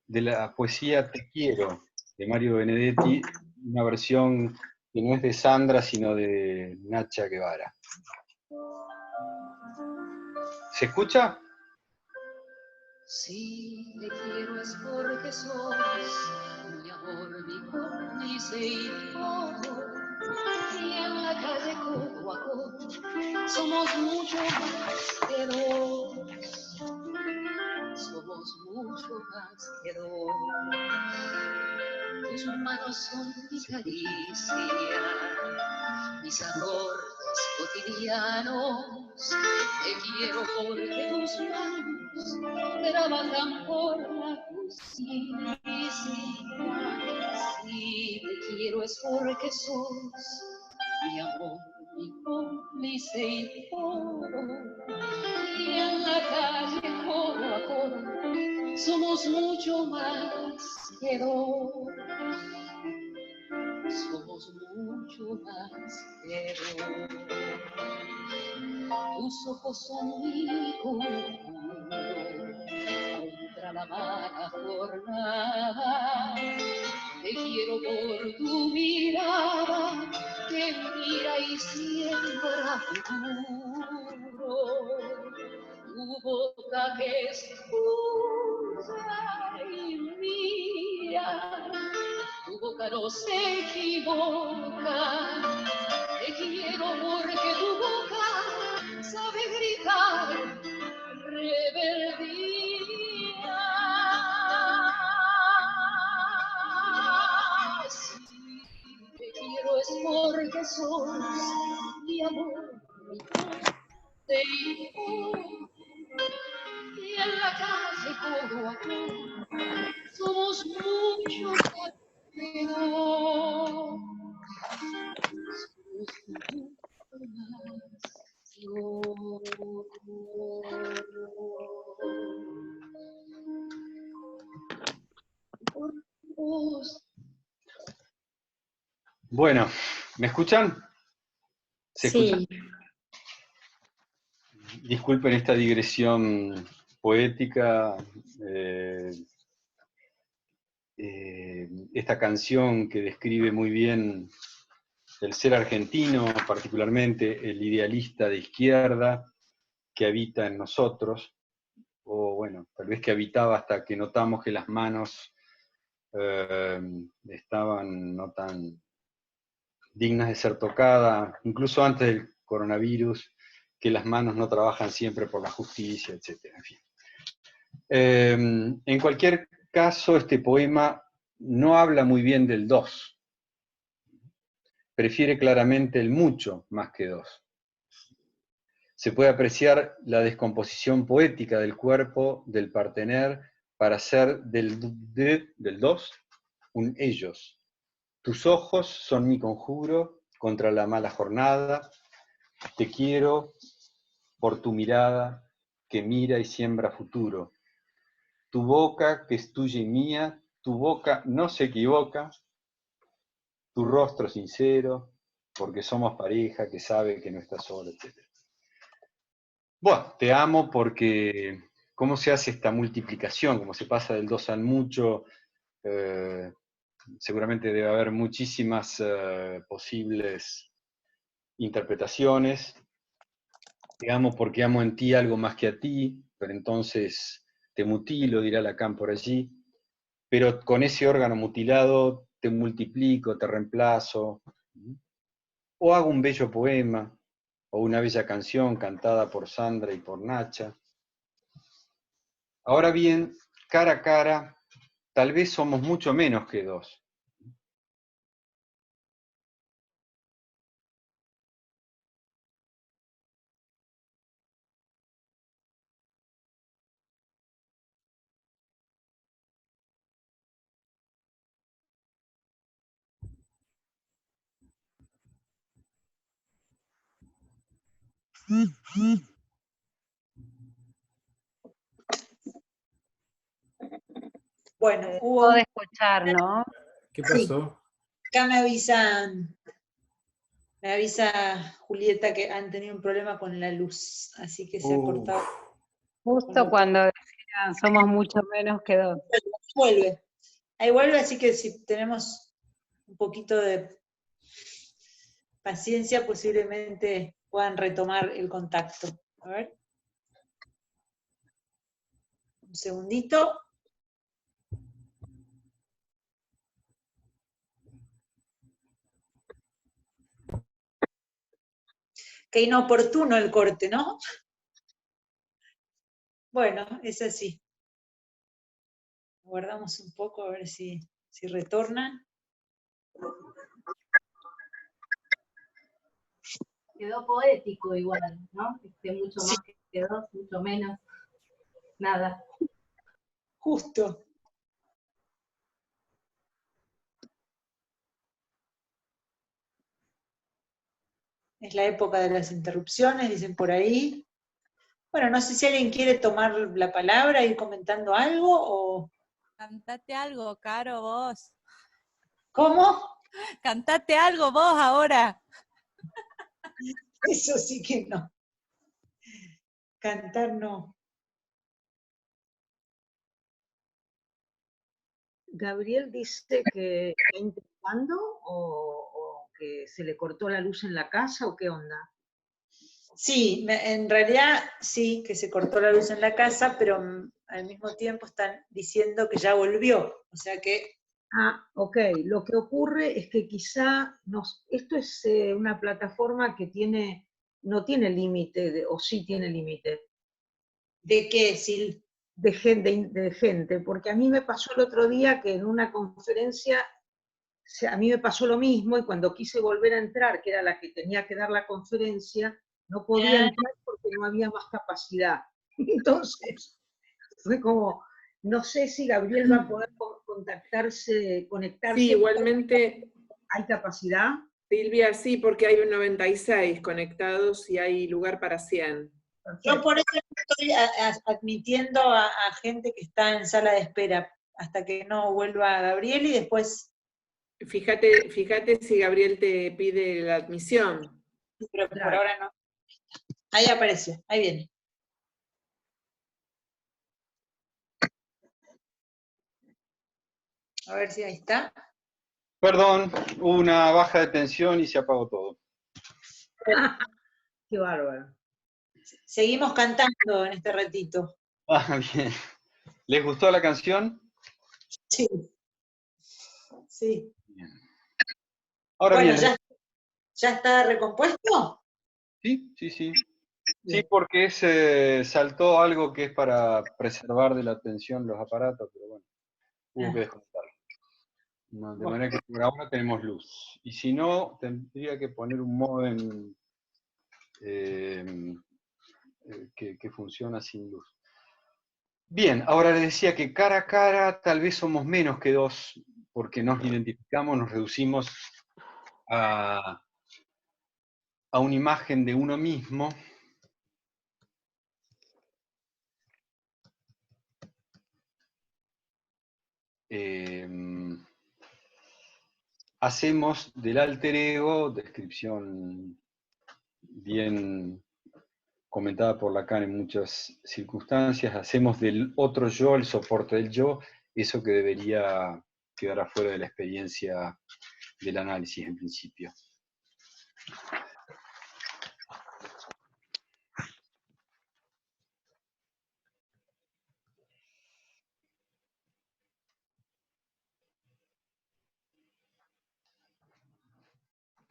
la poesía Te quiero, de Mario Benedetti, una versión que no es de Sandra, sino de Nacha Guevara. ¿Se escucha? Si te quiero es porque sos mi amor, mi cómplice y todo. Y en la calle codo a codo somos mucho más que dos. Somos mucho más que dos. Tus manos son mi caricia, mis acordes cotidianos. Te quiero porque tus manos trabajan por la justicia. Si te quiero es porque sos mi amor, mi cómplice y todo. Y en la calle codo a codo somos mucho más que dos. Somos mucho más que dos. Tus ojos son mi conjuro contra la mala jornada. Te quiero por tu mirada que mira y siembra futuro. Tu boca que escucha y mira, tu boca no se equivoca. Te quiero porque tu boca sabe gritar rebeldía. Si te quiero es porque sos mi amor, mi te y en la calle codo a codo somos mucho más que dos. Bueno, ¿me escuchan? ¿Se escucha? Sí. Disculpen esta digresión poética, esta canción que describe muy bien el ser argentino, particularmente el idealista de izquierda que habita en nosotros, o bueno, tal vez que habitaba hasta que notamos que las manos estaban no tan dignas de ser tocadas, incluso antes del coronavirus, que las manos no trabajan siempre por la justicia, etc. En fin. En cualquier caso, este poema no habla muy bien del dos. Prefiere claramente el mucho más que dos. Se puede apreciar la descomposición poética del cuerpo, del partener, para hacer del dos un ellos. Tus ojos son mi conjuro contra la mala jornada, Te quiero por tu mirada que mira y siembra futuro. Tu boca que es tuya y mía, tu boca no se equivoca, tu rostro sincero, porque somos pareja que sabe que no estás sola, etc. Bueno, te amo porque cómo se hace esta multiplicación, cómo se pasa del 2 al mucho, seguramente debe haber muchísimas posibles interpretaciones. Te amo porque amo en ti algo más que a ti, pero entonces te mutilo, dirá Lacan por allí, pero con ese órgano mutilado te multiplico, te reemplazo, o hago un bello poema, o una bella canción cantada por Sandra y por Nacha. Ahora bien, cara a cara, tal vez somos mucho menos que dos. Bueno, Dejó de escuchar, ¿no? ¿Qué pasó? acá me avisa Julieta que han tenido un problema con la luz, así que se ha cortado. Justo cuando decían somos mucho menos que dos. Vuelve. Ahí vuelve, así que si tenemos un poquito de paciencia, posiblemente puedan retomar el contacto. A ver. Un segundito. Qué inoportuno el corte, ¿no? Bueno, es así. Guardamos un poco a ver si retornan. Quedó poético igual, ¿no? Mucho Sí. más que dos, mucho menos, nada. Justo. Es la época de las interrupciones, dicen por ahí. Bueno, no sé si alguien quiere tomar la palabra y ir comentando algo o... Cantate algo, Caro, vos. ¿Cómo? Cantate algo vos ahora. Eso sí que no. Cantar no. Gabriel dice que está intentando o que se le cortó la luz en la casa o qué onda. Sí, en realidad sí, que se cortó la luz en la casa, pero al mismo tiempo están diciendo que ya volvió. O sea que... Ah, ok. Lo que ocurre es que quizá esto es una plataforma que no tiene límite, o sí tiene límite. ¿De qué, Sil? De gente, porque a mí me pasó el otro día que en una conferencia, a mí me pasó lo mismo y cuando quise volver a entrar, que era la que tenía que dar la conferencia, no podía entrar porque no había más capacidad. Entonces, fue como, no sé si Gabriel va a poder conectarse. Sí, igualmente. ¿Hay capacidad? Silvia, sí, porque hay un 96 conectados y hay lugar para 100. Yo por eso estoy admitiendo a gente que está en sala de espera, hasta que no vuelva Gabriel y después... Fíjate si Gabriel te pide la admisión. Pero claro, por ahora no. Ahí apareció, ahí viene. A ver si ahí está. Perdón, hubo una baja de tensión y se apagó todo. Qué bárbaro. Seguimos cantando en este ratito. Ah, bien. ¿Les gustó la canción? Sí. Sí. Bien. Ahora bueno, bien. ¿Ya está recompuesto? Sí. Sí, porque saltó algo que es para preservar de la atención los aparatos, pero bueno, hubo que desconectarlo. No, de manera que por ahora tenemos luz. Y si no, tendría que poner un módem que funciona sin luz. Bien, ahora les decía que cara a cara tal vez somos menos que dos, porque nos identificamos, nos reducimos a a una imagen de uno mismo, hacemos del alter ego, descripción bien comentada por Lacan en muchas circunstancias, hacemos del otro yo, el soporte del yo, eso que debería quedar afuera de la experiencia del análisis en principio.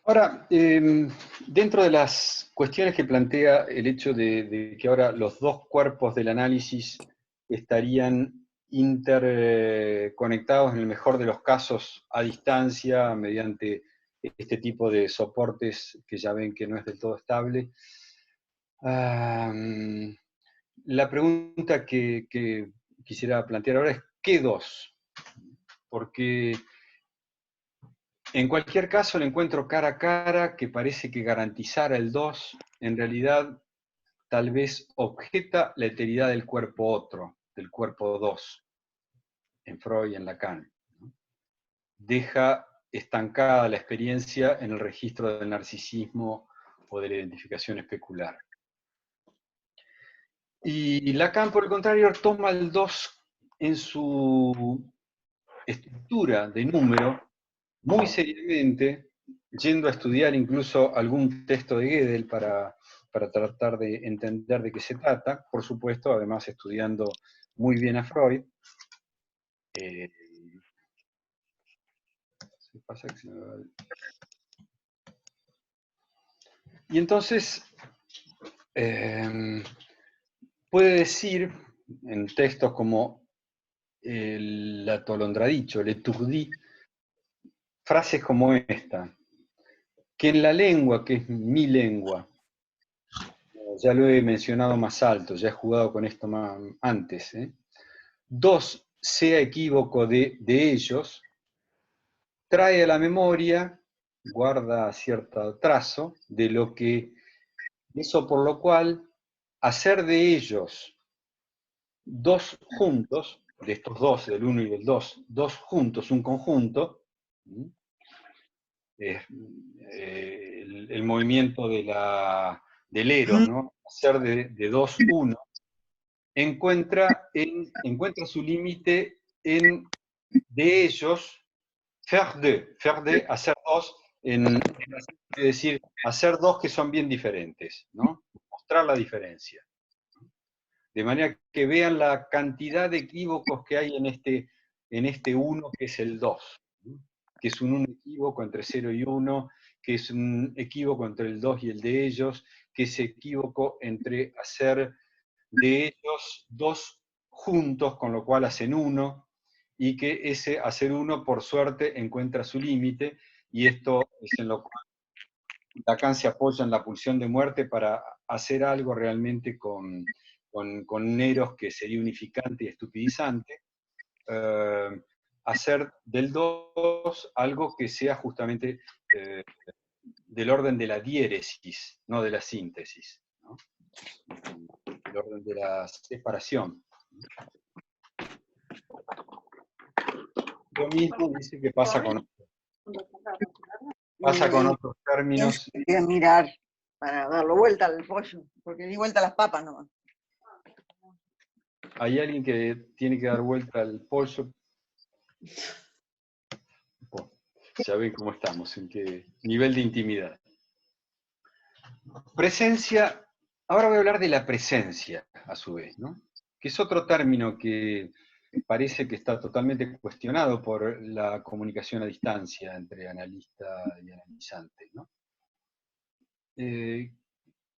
Ahora, dentro de las cuestiones que plantea el hecho de que ahora los dos cuerpos del análisis estarían interconectados en el mejor de los casos a distancia mediante este tipo de soportes que ya ven que no es del todo estable. La pregunta que quisiera plantear ahora es ¿qué dos? Porque en cualquier caso el encuentro cara a cara que parece que garantizara el dos, en realidad tal vez objeta la alteridad del cuerpo otro, del cuerpo dos, en Freud y en Lacan. Deja estancada la experiencia en el registro del narcisismo o de la identificación especular. Y Lacan, por el contrario, toma el 2 en su estructura de número muy seriamente, yendo a estudiar incluso algún texto de Gödel para tratar de entender de qué se trata, por supuesto, además estudiando muy bien a Freud. Y entonces, puede decir en textos como el atolondradicho, el étourdi, frases como esta, que en la lengua, que es mi lengua, ya lo he mencionado más alto, ya he jugado con esto más antes, dos sea equívoco de ellos, trae a la memoria, guarda cierto trazo, de lo que, eso por lo cual, hacer de ellos dos juntos, de estos dos, del uno y del dos juntos, un conjunto, el movimiento del Eros, ¿no? Hacer de dos uno, encuentra su límite en de ellos, faire de, hacer dos, es decir, hacer dos que son bien diferentes, ¿no? Mostrar la diferencia. De manera que vean la cantidad de equívocos que hay en este uno que es el 2, ¿no? Que es un equívoco entre 0 y 1, que es un equívoco entre el 2 y el de ellos, que es equívoco entre hacer de ellos dos juntos, con lo cual hacen uno, y que ese hacer uno, por suerte, encuentra su límite, y esto es en lo cual Lacan se apoya en la pulsión de muerte para hacer algo realmente con Eros que sería unificante y estupidizante, hacer del 2 algo que sea justamente del orden de la diéresis, no de la síntesis, ¿no? Del orden de la separación. Lo mismo dice que pasa con otros términos. Hay que mirar para darle vuelta al pollo, porque di vuelta a las papas nomás. Hay alguien que tiene que dar vuelta al pollo. Ya ven cómo estamos, en qué nivel de intimidad. Presencia, ahora voy a hablar de la presencia, a su vez, ¿no? Que es otro término que parece que está totalmente cuestionado por la comunicación a distancia entre analista y analizante, ¿no?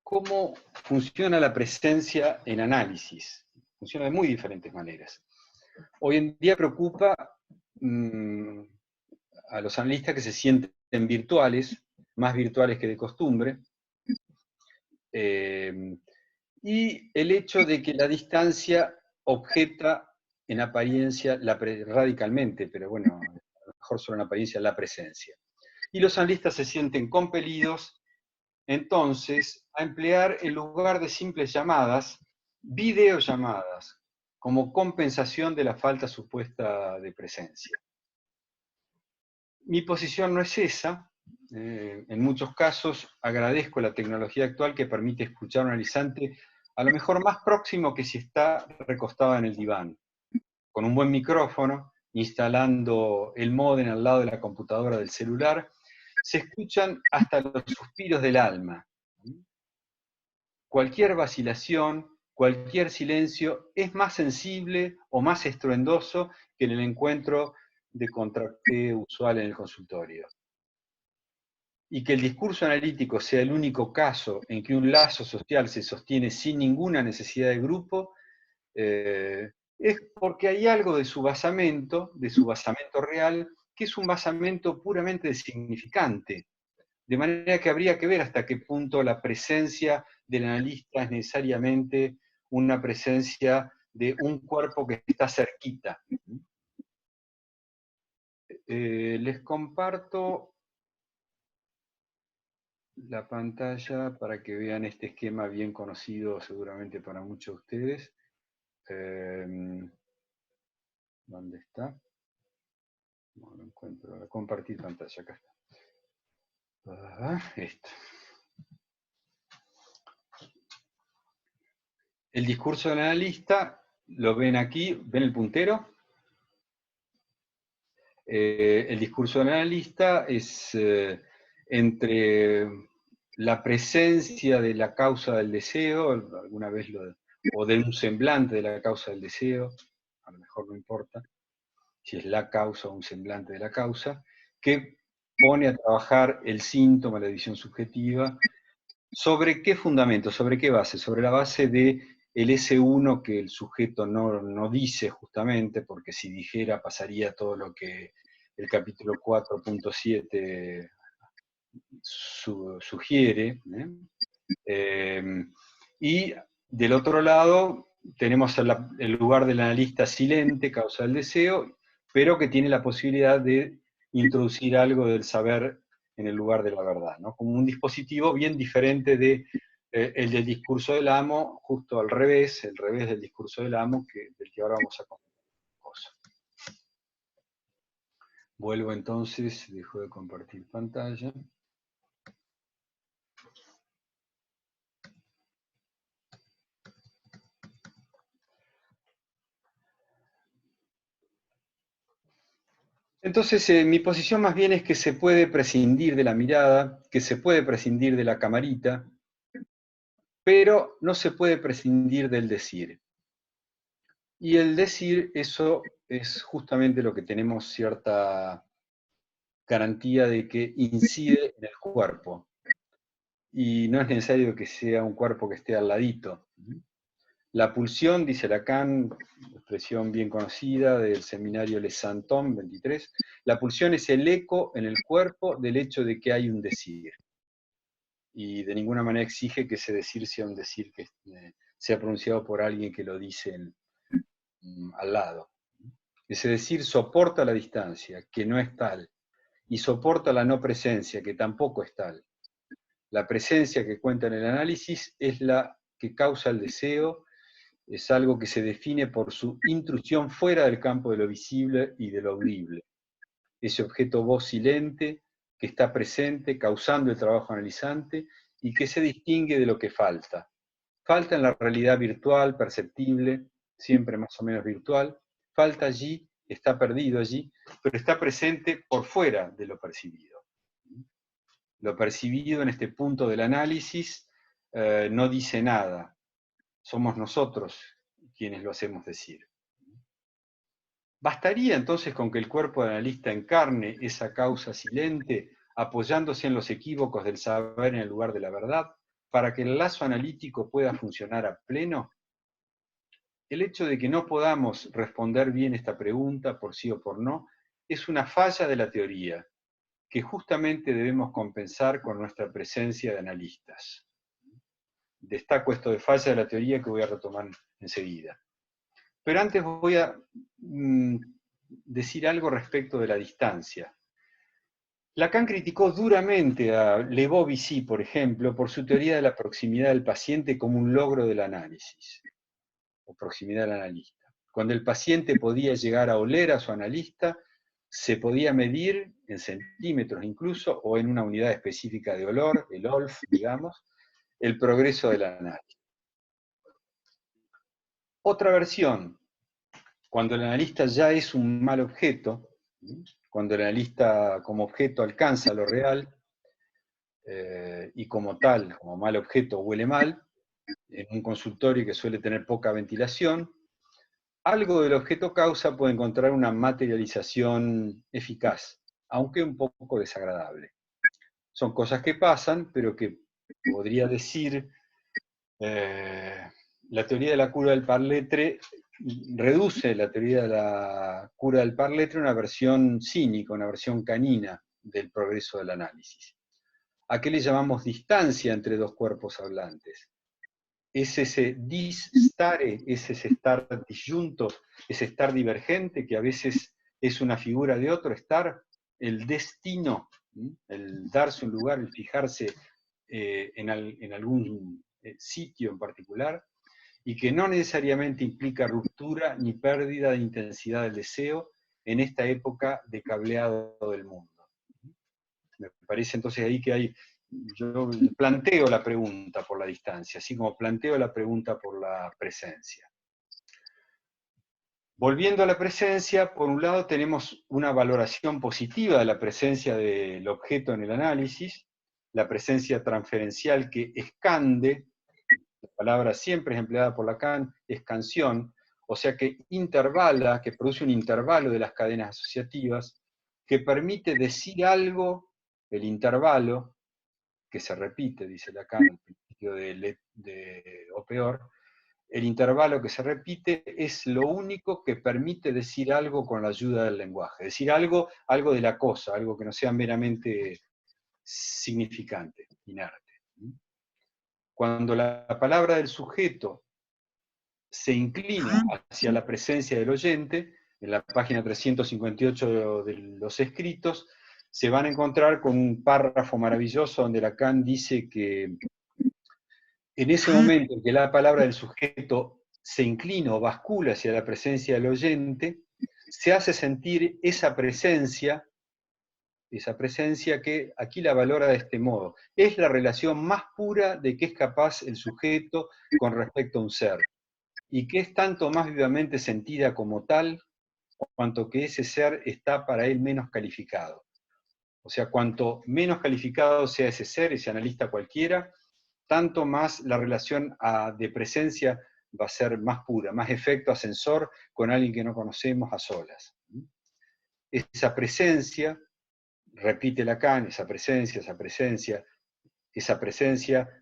¿Cómo funciona la presencia en análisis? Funciona de muy diferentes maneras. Hoy en día preocupa a los analistas que se sienten virtuales, más virtuales que de costumbre, y el hecho de que la distancia objeta en apariencia, radicalmente, pero bueno, a lo mejor solo en apariencia, la presencia. Y los analistas se sienten compelidos entonces a emplear, en lugar de simples llamadas, videollamadas, como compensación de la falta supuesta de presencia. Mi posición no es esa. En muchos casos agradezco la tecnología actual que permite escuchar a un analizante a lo mejor más próximo que si está recostado en el diván, con un buen micrófono, instalando el módem al lado de la computadora del celular, se escuchan hasta los suspiros del alma. Cualquier vacilación, cualquier silencio es más sensible o más estruendoso que en el encuentro de contracteo usual en el consultorio. Y que el discurso analítico sea el único caso en que un lazo social se sostiene sin ninguna necesidad de grupo, es porque hay algo de su basamento real, que es un basamento puramente significante. De manera que habría que ver hasta qué punto la presencia del analista es necesariamente una presencia de un cuerpo que está cerquita. Les comparto la pantalla para que vean este esquema bien conocido seguramente para muchos de ustedes. ¿Dónde está? No lo encuentro. Compartir pantalla, acá está. Esto. El discurso del analista, lo ven aquí, ¿ven el puntero? El discurso del analista es entre la presencia de la causa del deseo, alguna vez o de un semblante de la causa del deseo, a lo mejor no importa si es la causa o un semblante de la causa, que pone a trabajar el síntoma, la división subjetiva, ¿sobre qué fundamento? ¿Sobre qué base? Sobre la base de el S1 que el sujeto no dice justamente, porque si dijera pasaría todo lo que el capítulo 4.7 sugiere. Y del otro lado tenemos el lugar del analista silente, causa del deseo, pero que tiene la posibilidad de introducir algo del saber en el lugar de la verdad, ¿no? Como un dispositivo bien diferente de el del discurso del amo, justo al revés, el revés del discurso del amo, del que ahora vamos a comentar cosas. Vuelvo entonces, dejo de compartir pantalla. Entonces, mi posición más bien es que se puede prescindir de la mirada, que se puede prescindir de la camarita, pero no se puede prescindir del decir. Y el decir, eso es justamente lo que tenemos cierta garantía de que incide en el cuerpo. Y no es necesario que sea un cuerpo que esté al ladito. La pulsión, dice Lacan, expresión bien conocida del seminario Les Santons 23, la pulsión es el eco en el cuerpo del hecho de que hay un decir. Y de ninguna manera exige que ese decir sea un decir que sea pronunciado por alguien que lo dice al lado. Ese decir soporta la distancia, que no es tal, y soporta la no presencia, que tampoco es tal. La presencia que cuenta en el análisis es la que causa el deseo, es algo que se define por su intrusión fuera del campo de lo visible y de lo audible. Ese objeto voz silente que está presente, causando el trabajo analizante, y que se distingue de lo que falta. Falta en la realidad virtual, perceptible, siempre más o menos virtual, falta allí, está perdido allí, pero está presente por fuera de lo percibido. Lo percibido en este punto del análisis no dice nada, somos nosotros quienes lo hacemos decir. ¿Bastaría entonces con que el cuerpo del analista encarne esa causa silente, apoyándose en los equívocos del saber en el lugar de la verdad, para que el lazo analítico pueda funcionar a pleno? El hecho de que no podamos responder bien esta pregunta, por sí o por no, es una falla de la teoría, que justamente debemos compensar con nuestra presencia de analistas. Destaco esto de falla de la teoría que voy a retomar enseguida. Pero antes voy a decir algo respecto de la distancia. Lacan criticó duramente a Le Bovici, por ejemplo, por su teoría de la proximidad del paciente como un logro del análisis, o proximidad del analista. Cuando el paciente podía llegar a oler a su analista, se podía medir en centímetros incluso, o en una unidad específica de olor, el OLF, digamos, el progreso del análisis. Otra versión, cuando el analista ya es un mal objeto, cuando el analista como objeto alcanza lo real, y como tal, como mal objeto, huele mal, en un consultorio que suele tener poca ventilación, algo del objeto causa puede encontrar una materialización eficaz, aunque un poco desagradable. Son cosas que pasan, pero que podría decir, la teoría de la cura del parletre reduce la teoría de la cura del parletre a una versión cínica, una versión canina del progreso del análisis. ¿A qué le llamamos distancia entre dos cuerpos hablantes? Es ese disstare, es ese estar disyunto, ese estar divergente que a veces es una figura de otro estar, el destino, el darse un lugar, el fijarse en algún sitio en particular, y que no necesariamente implica ruptura ni pérdida de intensidad del deseo en esta época de cableado del mundo. Me parece entonces ahí que yo planteo la pregunta por la distancia, así como planteo la pregunta por la presencia. Volviendo a la presencia, por un lado tenemos una valoración positiva de la presencia del objeto en el análisis, la presencia transferencial que escande, la palabra siempre es empleada por Lacan, escansión, o sea que intervala, que produce un intervalo de las cadenas asociativas, que permite decir algo, el intervalo, que se repite, dice Lacan al principio o peor, el intervalo que se repite es lo único que permite decir algo con la ayuda del lenguaje, decir algo de la cosa, algo que no sea meramente significante, inerte. Cuando la palabra del sujeto se inclina hacia la presencia del oyente, en la página 358 de los escritos, se van a encontrar con un párrafo maravilloso donde Lacan dice que en ese momento en que la palabra del sujeto se inclina o bascula hacia la presencia del oyente, se hace sentir esa presencia que aquí la valora de este modo. Es la relación más pura de que es capaz el sujeto con respecto a un ser, y que es tanto más vivamente sentida como tal, cuanto que ese ser está para él menos calificado. O sea, cuanto menos calificado sea ese ser, ese analista cualquiera, tanto más la relación de presencia va a ser más pura, más efecto ascensor con alguien que no conocemos a solas. Esa presencia, repite Lacan, esa presencia,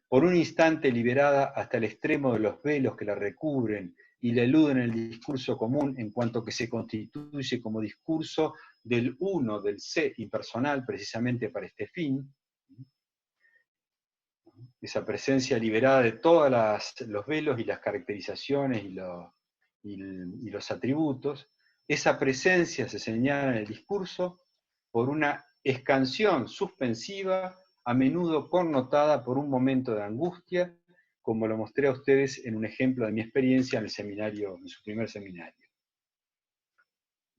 por un instante liberada hasta el extremo de los velos que la recubren y la eluden en el discurso común, en cuanto que se constituye como discurso del uno, del sé impersonal, precisamente para este fin. Esa presencia liberada de todos los velos y las caracterizaciones y los atributos, esa presencia se señala en el discurso por una escansión suspensiva, a menudo connotada por un momento de angustia, como lo mostré a ustedes en un ejemplo de mi experiencia en el seminario, en su primer seminario.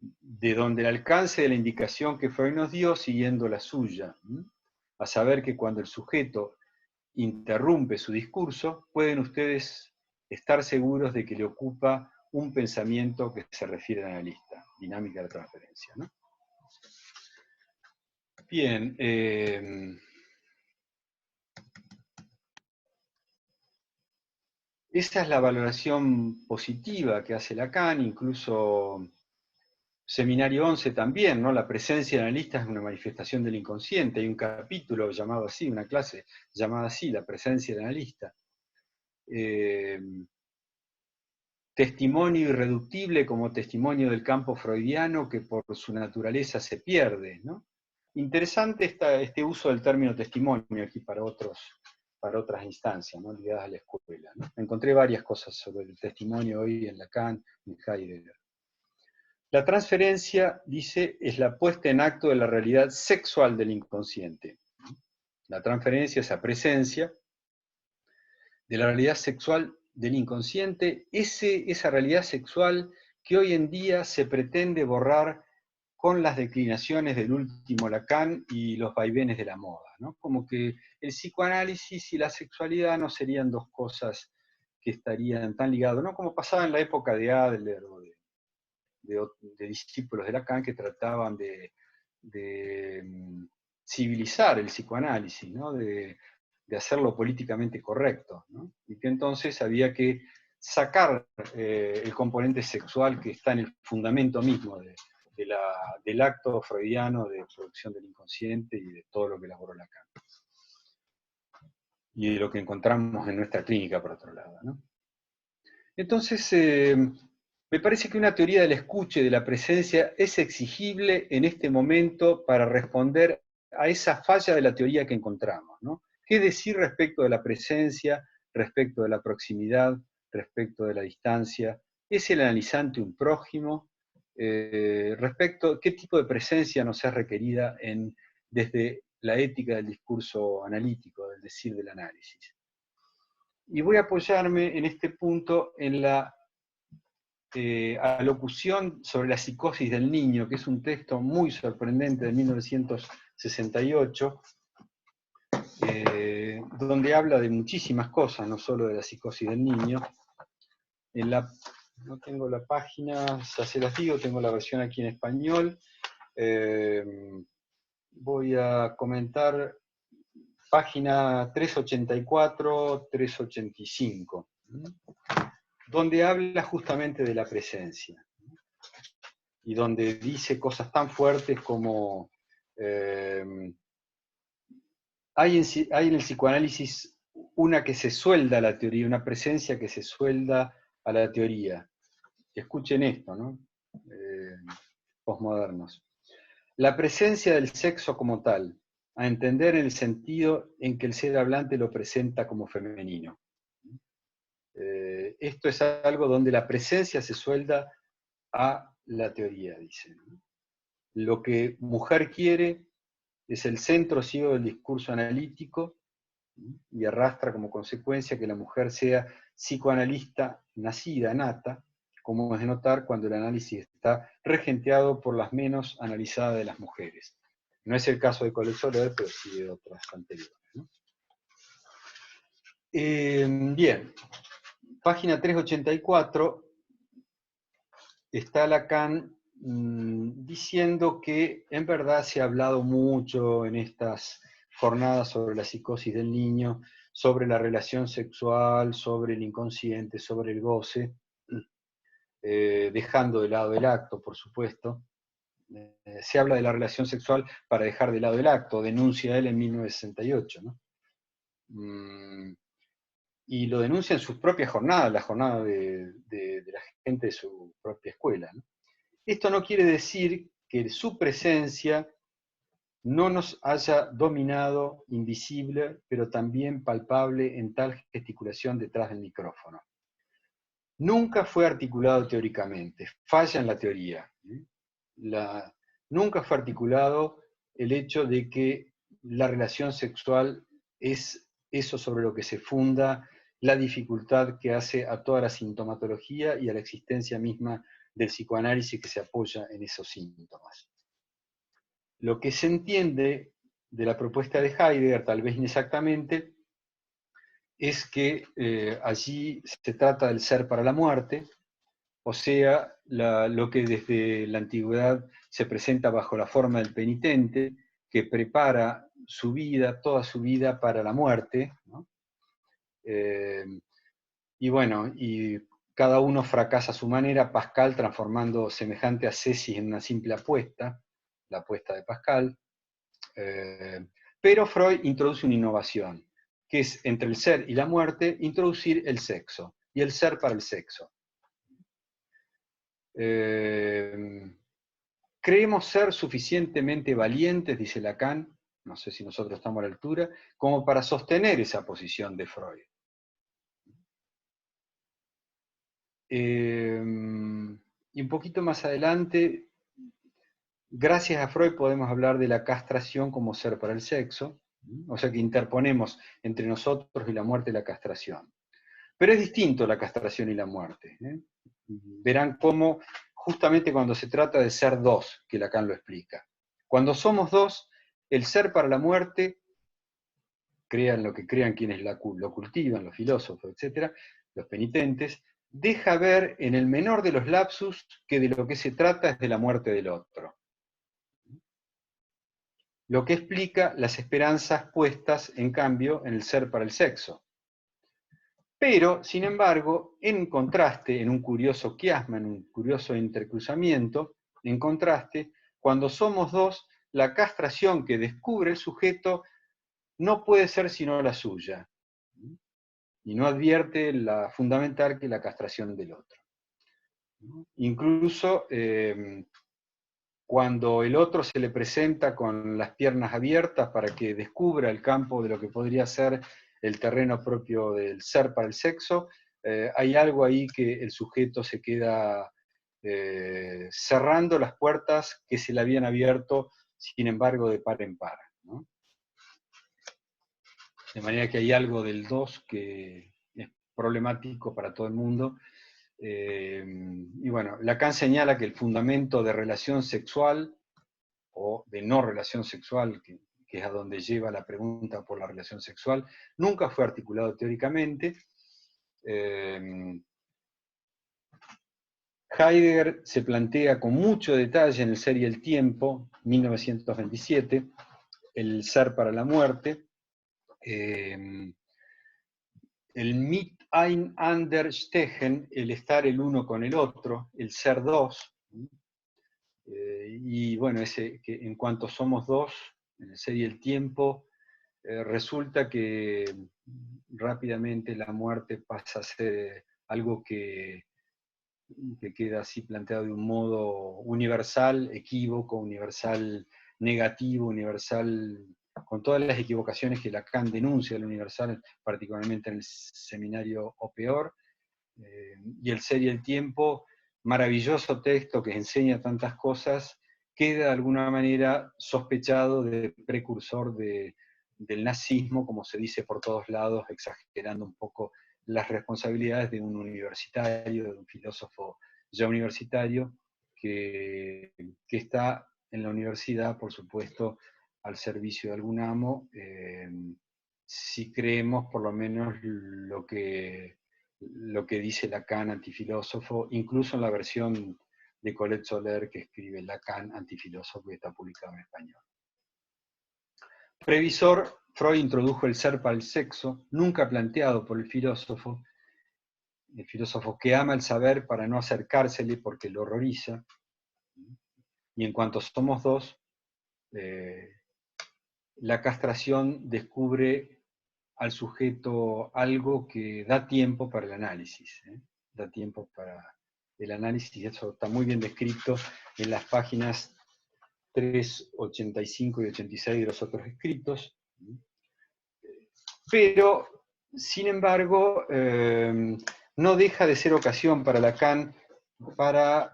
De donde el alcance de la indicación que Freud nos dio, siguiendo la suya, a saber que cuando el sujeto interrumpe su discurso, pueden ustedes estar seguros de que le ocupa un pensamiento que se refiere al analista, dinámica de la transferencia, ¿no? Bien, esa es la valoración positiva que hace Lacan, incluso Seminario 11 también, ¿no? La presencia del analista es una manifestación del inconsciente, hay un capítulo llamado así, una clase llamada así, la presencia del analista. Testimonio irreductible como testimonio del campo freudiano que por su naturaleza se pierde, ¿no? Interesante este uso del término testimonio aquí para otras instancias, ¿no? Ligadas a la escuela, ¿no? Encontré varias cosas sobre el testimonio hoy en Lacan y Heidegger. La transferencia, dice, es la puesta en acto de la realidad sexual del inconsciente. La transferencia, esa presencia de la realidad sexual del inconsciente, esa realidad sexual que hoy en día se pretende borrar con las declinaciones del último Lacan y los vaivenes de la moda, ¿no? Como que el psicoanálisis y la sexualidad no serían dos cosas que estarían tan ligadas, ¿no? Como pasaba en la época de Adler o de discípulos de Lacan que trataban de civilizar el psicoanálisis, ¿no? De hacerlo políticamente correcto, ¿no? Y que entonces había que sacar el componente sexual que está en el fundamento mismo del acto freudiano de producción del inconsciente y de todo lo que elaboró Lacan. Y de lo que encontramos en nuestra clínica, por otro lado, ¿no? Entonces, me parece que una teoría del escuche, de la presencia, es exigible en este momento para responder a esa falla de la teoría que encontramos, ¿no? ¿Qué decir respecto de la presencia, respecto de la proximidad, respecto de la distancia? ¿Es el analizante un prójimo? Respecto, ¿qué tipo de presencia nos es requerida desde la ética del discurso analítico, del decir del análisis? Y voy a apoyarme en este punto en la alocución sobre la psicosis del niño, que es un texto muy sorprendente de 1968, donde habla de muchísimas cosas, no solo de la psicosis del niño. No tengo la página, ya se las digo, tengo la versión aquí en español. Voy a comentar página 384, 385, donde habla justamente de la presencia, y donde dice cosas tan fuertes como hay en el psicoanálisis una que se suelda a la teoría, una presencia que se suelda a la teoría. Escuchen esto, ¿no? Posmodernos. La presencia del sexo como tal, a entender en el sentido en que el ser hablante lo presenta como femenino. Esto es algo donde la presencia se suelda a la teoría, dice. Lo que mujer quiere es el centro ciego del discurso analítico y arrastra como consecuencia que la mujer sea psicoanalista nacida, nata, como es de notar cuando el análisis está regenteado por las menos analizadas de las mujeres. No es el caso de Collet-Soler, pero sí de otras anteriores, ¿no? Bien, página 384, está Lacan diciendo que en verdad se ha hablado mucho en estas jornadas sobre la psicosis del niño, sobre la relación sexual, sobre el inconsciente, sobre el goce, dejando de lado el acto, por supuesto. Se habla de la relación sexual para dejar de lado el acto, denuncia él en 1968, ¿no? Y lo denuncia en sus propias jornadas, la jornada de la gente de su propia escuela, ¿no? Esto no quiere decir que su presencia no nos haya dominado, invisible, pero también palpable en tal gesticulación detrás del micrófono. Nunca fue articulado teóricamente, falla en la teoría. Nunca fue articulado el hecho de que la relación sexual es eso sobre lo que se funda la dificultad que hace a toda la sintomatología y a la existencia misma del psicoanálisis que se apoya en esos síntomas. Lo que se entiende de la propuesta de Heidegger, tal vez inexactamente, es que allí se trata del ser para la muerte, o sea, lo que desde la antigüedad se presenta bajo la forma del penitente, que prepara su vida, toda su vida para la muerte, ¿no? Y bueno, y cada uno fracasa a su manera, Pascal transformando semejante ascesis en una simple apuesta, la apuesta de Pascal, pero Freud introduce una innovación, que es entre el ser y la muerte, introducir el sexo, y el ser para el sexo. Creemos ser suficientemente valientes, dice Lacan, no sé si nosotros estamos a la altura, como para sostener esa posición de Freud. y un poquito más adelante, gracias a Freud podemos hablar de la castración como ser para el sexo, o sea que interponemos entre nosotros y la muerte la castración. Pero es distinto la castración y la muerte. Verán cómo, justamente cuando se trata de ser dos, que Lacan lo explica. Cuando somos dos, el ser para la muerte, crean lo que crean quienes lo cultivan, los filósofos, etc., los penitentes, deja ver en el menor de los lapsus que de lo que se trata es de la muerte del otro. Lo que explica las esperanzas puestas, en cambio, en el ser para el sexo. Pero, sin embargo, en contraste, en un curioso quiasma, en un curioso intercruzamiento, en contraste, cuando somos dos, la castración que descubre el sujeto no puede ser sino la suya, y no advierte la fundamental que es la castración del otro. Incluso cuando el otro se le presenta con las piernas abiertas para que descubra el campo de lo que podría ser el terreno propio del ser para el sexo, hay algo ahí que el sujeto se queda cerrando las puertas que se le habían abierto, sin embargo, de par en par, ¿no? De manera que hay algo del dos que es problemático para todo el mundo. Y bueno, Lacan señala que el fundamento de relación sexual, o de no relación sexual, que es a donde lleva la pregunta por la relación sexual, nunca fue articulado teóricamente. Heidegger se plantea con mucho detalle en El ser y el tiempo, 1927, el ser para la muerte, el Miteinander-Stechen, el estar el uno con el otro, el ser dos, y bueno, ese, que en cuanto somos dos, en el ser y el tiempo, resulta que rápidamente la muerte pasa a ser algo que queda así planteado de un modo universal, equívoco, universal negativo, universal, con todas las equivocaciones que Lacan denuncia al universal, particularmente en el seminario O Peor, y El ser y el tiempo, maravilloso texto que enseña tantas cosas, queda de alguna manera sospechado de precursor del nazismo, como se dice por todos lados, exagerando un poco las responsabilidades de un universitario, de un filósofo ya universitario, que está en la universidad, por supuesto, al servicio de algún amo, si creemos por lo menos lo que dice Lacan, antifilósofo, incluso en la versión de Colette Soler que escribe Lacan, antifilósofo, que está publicado en español. Previsor, Freud introdujo el ser para el sexo, nunca planteado por el filósofo que ama el saber para no acercársele porque lo horroriza, y en cuanto somos dos, la castración descubre al sujeto algo que da tiempo para el análisis, da tiempo para el análisis, y eso está muy bien descrito en las páginas 385 y 86 de los otros escritos. Pero, sin embargo, no deja de ser ocasión para Lacan para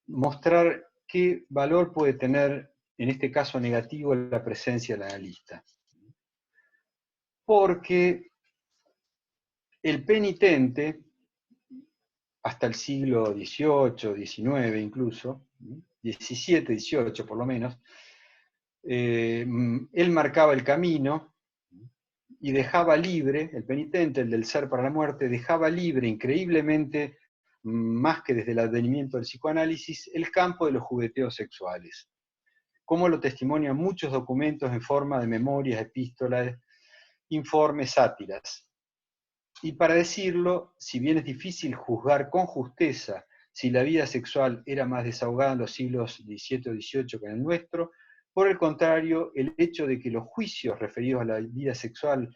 mostrar qué valor puede tener, en este caso negativo, la presencia del analista. Porque el penitente, hasta el siglo XVIII, XIX incluso, XVII, XVIII por lo menos, él marcaba el camino y dejaba libre, el penitente, el del ser para la muerte, dejaba libre, increíblemente, más que desde el advenimiento del psicoanálisis, el campo de los jugueteos sexuales, como lo testimonian muchos documentos en forma de memorias, epístolas, informes, sátiras. Y para decirlo, si bien es difícil juzgar con justeza si la vida sexual era más desahogada en los siglos XVII o XVIII que en el nuestro, por el contrario, el hecho de que los juicios referidos a la vida sexual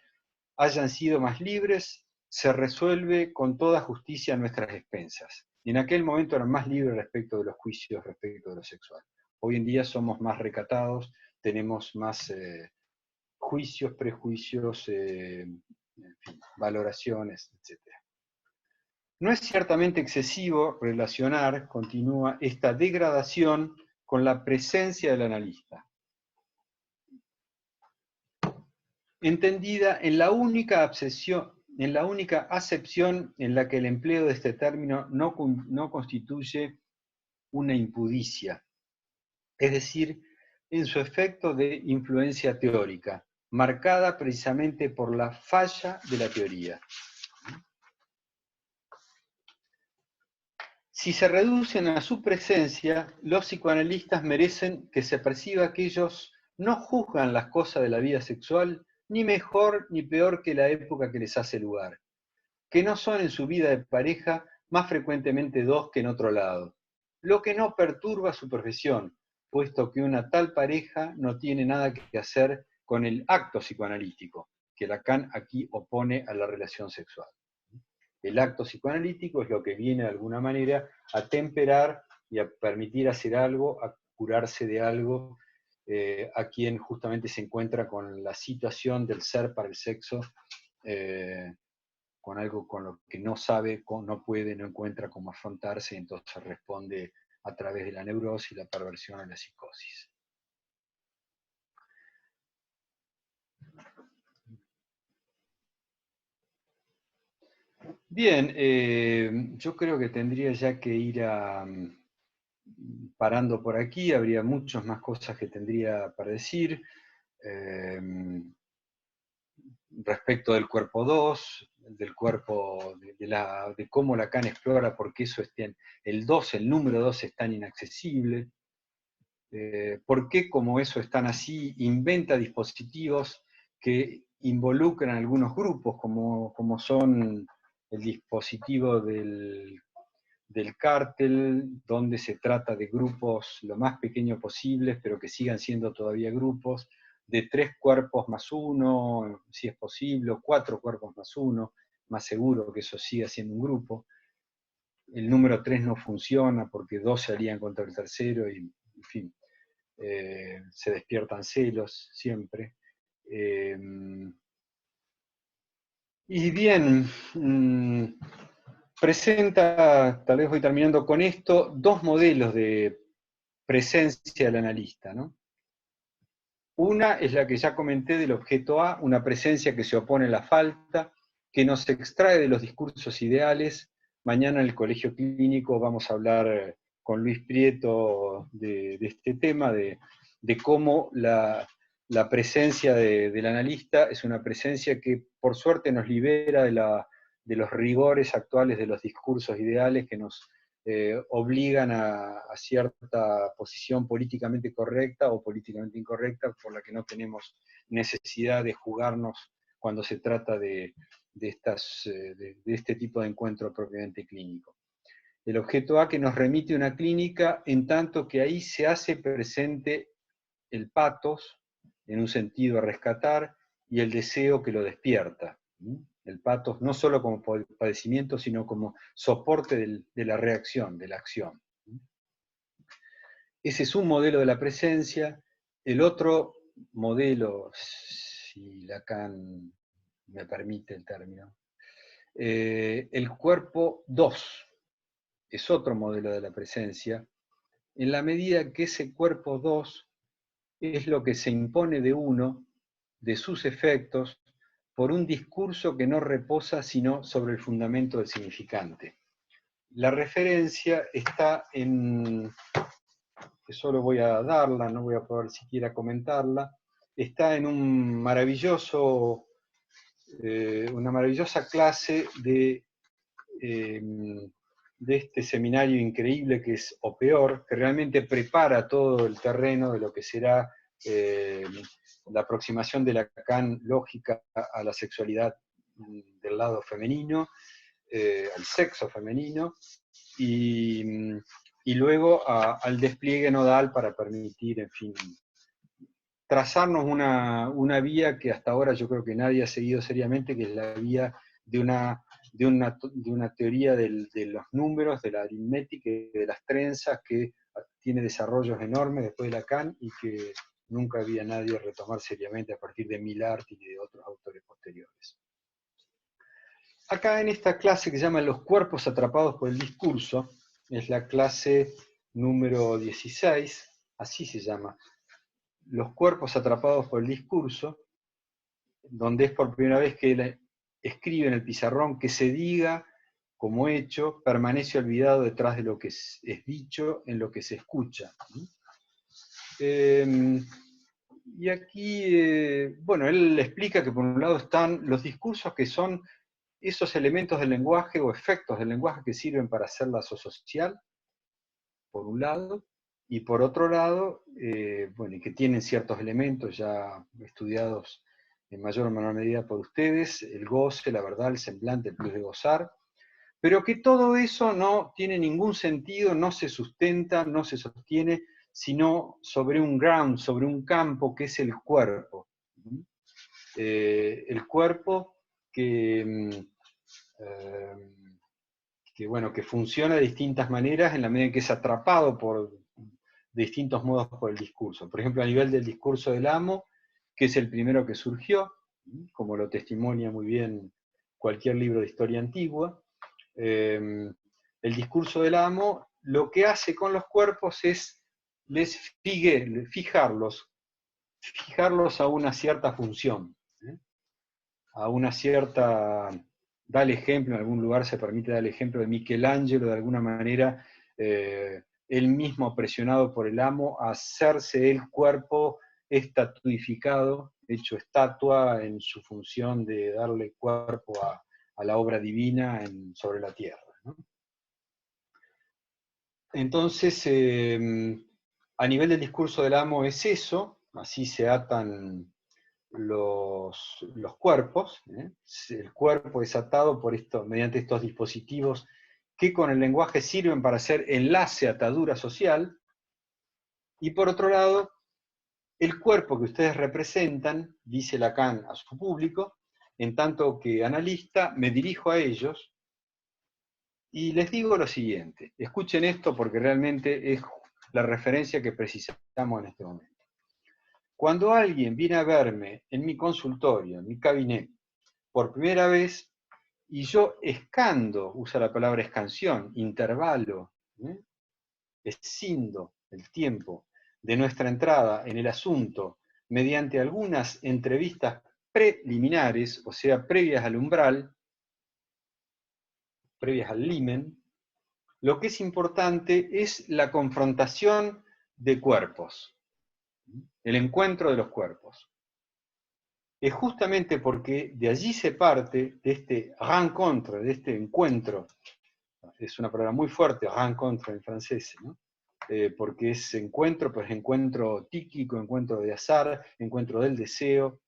hayan sido más libres, se resuelve con toda justicia a nuestras expensas. Y en aquel momento eran más libres respecto de los juicios respecto de lo sexual. Hoy en día somos más recatados, tenemos más juicios, prejuicios, en fin, valoraciones, etc. No es ciertamente excesivo relacionar, continúa, esta degradación con la presencia del analista, entendida en la única acepción en la que el empleo de este término no constituye una impudicia, es decir, en su efecto de influencia teórica, marcada precisamente por la falla de la teoría. Si se reducen a su presencia, los psicoanalistas merecen que se perciba que ellos no juzgan las cosas de la vida sexual ni mejor ni peor que la época que les hace lugar, que no son en su vida de pareja más frecuentemente dos que en otro lado, lo que no perturba su profesión, puesto que una tal pareja no tiene nada que hacer con el acto psicoanalítico, que Lacan aquí opone a la relación sexual. El acto psicoanalítico es lo que viene de alguna manera a temperar y a permitir hacer algo, a curarse de algo, a quien justamente se encuentra con la situación del ser para el sexo, con algo con lo que no sabe, no puede, no encuentra cómo afrontarse, y entonces responde a través de la neurosis, la perversión o la psicosis. Bien, yo creo que tendría ya que ir parando por aquí, habría muchas más cosas que tendría para decir. Respecto del cuerpo 2, del cuerpo, de cómo Lacan explora por qué eso el número 2 es tan inaccesible, por qué como eso es tan así, inventa dispositivos que involucran a algunos grupos, como son el dispositivo del cártel, donde se trata de grupos lo más pequeños posibles, pero que sigan siendo todavía grupos, de 3 cuerpos más 1, si es posible, o 4 cuerpos más 1, más seguro que eso siga siendo un grupo. El número 3 no funciona porque 2 se alían contra el tercero y, en fin, se despiertan celos siempre. Y bien, presenta, tal vez voy terminando con esto, dos modelos de presencia del analista, ¿no? Una es la que ya comenté del objeto A, una presencia que se opone a la falta, que nos extrae de los discursos ideales. Mañana en el Colegio Clínico vamos a hablar con Luis Prieto de este tema, de cómo la presencia del analista es una presencia que por suerte nos libera de los rigores actuales de los discursos ideales que nos obligan a cierta posición políticamente correcta o políticamente incorrecta, por la que no tenemos necesidad de jugarnos cuando se trata de este tipo de encuentro propiamente clínico. El objeto A que nos remite una clínica, en tanto que ahí se hace presente el patos, en un sentido a rescatar, y el deseo que lo despierta. El patos no solo como padecimiento, sino como soporte de la reacción, de la acción. Ese es un modelo de la presencia. El otro modelo, si Lacan me permite el término, el cuerpo 2 es otro modelo de la presencia, en la medida que ese cuerpo 2 es lo que se impone de uno, de sus efectos, por un discurso que no reposa sino sobre el fundamento del significante. La referencia está en, que solo voy a darla, no voy a poder siquiera comentarla, está en una maravillosa clase de este seminario increíble que es O Peor, que realmente prepara todo el terreno de lo que será la aproximación de Lacan lógica a la sexualidad del lado femenino, al sexo femenino, y luego al despliegue nodal para permitir, en fin, trazarnos una vía que hasta ahora yo creo que nadie ha seguido seriamente, que es la vía de una teoría de los números, de la aritmética y de las trenzas, que tiene desarrollos enormes después de Lacan y que nunca había nadie retomar seriamente a partir de Millart y de otros autores posteriores. acá en esta clase que se llama Los cuerpos atrapados por el discurso, es la clase número 16, así se llama, Los cuerpos atrapados por el discurso, donde es por primera vez que él escribe en el pizarrón: que se diga como hecho, permanece olvidado detrás de lo que es dicho, en lo que se escucha. Y aquí, bueno, él explica que por un lado están los discursos, que son esos elementos del lenguaje o efectos del lenguaje que sirven para hacer lazo social, por un lado, y por otro lado, bueno, y que tienen ciertos elementos ya estudiados en mayor o menor medida por ustedes: el goce, la verdad, el semblante, el plus de gozar, pero que todo eso no tiene ningún sentido, no se sustenta, no se sostiene, sino sobre un ground, sobre un campo que es el cuerpo. El cuerpo que bueno, que funciona de distintas maneras en la medida en que es atrapado de distintos modos por el discurso. Por ejemplo, a nivel del discurso del amo, que es el primero que surgió, como lo testimonia muy bien cualquier libro de historia antigua. El discurso del amo lo que hace con los cuerpos es fijarlos a una cierta función, a una cierta... Da el ejemplo, en algún lugar se permite dar el ejemplo de Michelangelo, de alguna manera, él mismo presionado por el amo a hacerse el cuerpo estatuificado, hecho estatua en su función de darle cuerpo a la obra divina sobre la tierra, ¿no? Entonces, a nivel del discurso del amo es eso, así se atan los cuerpos, ¿eh? El cuerpo es atado mediante estos dispositivos que con el lenguaje sirven para hacer enlace, atadura social, y por otro lado, el cuerpo que ustedes representan, dice Lacan a su público, en tanto que analista, me dirijo a ellos, y les digo lo siguiente: escuchen esto porque realmente es la referencia que precisamos en este momento. Cuando alguien viene a verme en mi consultorio, en mi gabinete, por primera vez, y yo escando, usa la palabra escansión, intervalo, escindo el tiempo de nuestra entrada en el asunto mediante algunas entrevistas preliminares, o sea, previas al umbral, previas al limen, lo que es importante es la confrontación de cuerpos, el encuentro de los cuerpos. Es justamente porque de allí se parte, de este rencontre, de este encuentro, es una palabra muy fuerte, rencontre en francés, ¿no? Porque es encuentro, pues encuentro tíquico, encuentro de azar, encuentro del deseo.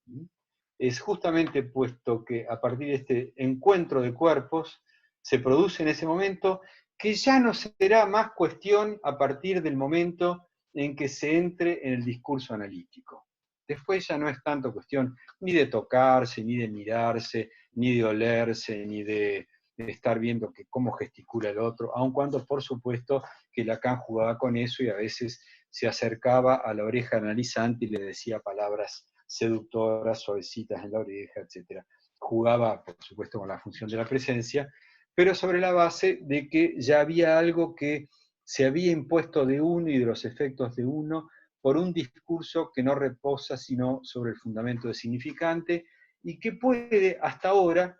Es justamente puesto que a partir de este encuentro de cuerpos se produce en ese momento, que ya no será más cuestión a partir del momento en que se entre en el discurso analítico. Después ya no es tanto cuestión ni de tocarse, ni de mirarse, ni de olerse, ni de estar viendo cómo gesticula el otro, aun cuando por supuesto que Lacan jugaba con eso y a veces se acercaba a la oreja analizante y le decía palabras seductoras, suavecitas en la oreja, etc. Jugaba, por supuesto, con la función de la presencia, pero sobre la base de que ya había algo que se había impuesto de uno y de los efectos de uno por un discurso que no reposa sino sobre el fundamento de significante y que puede hasta ahora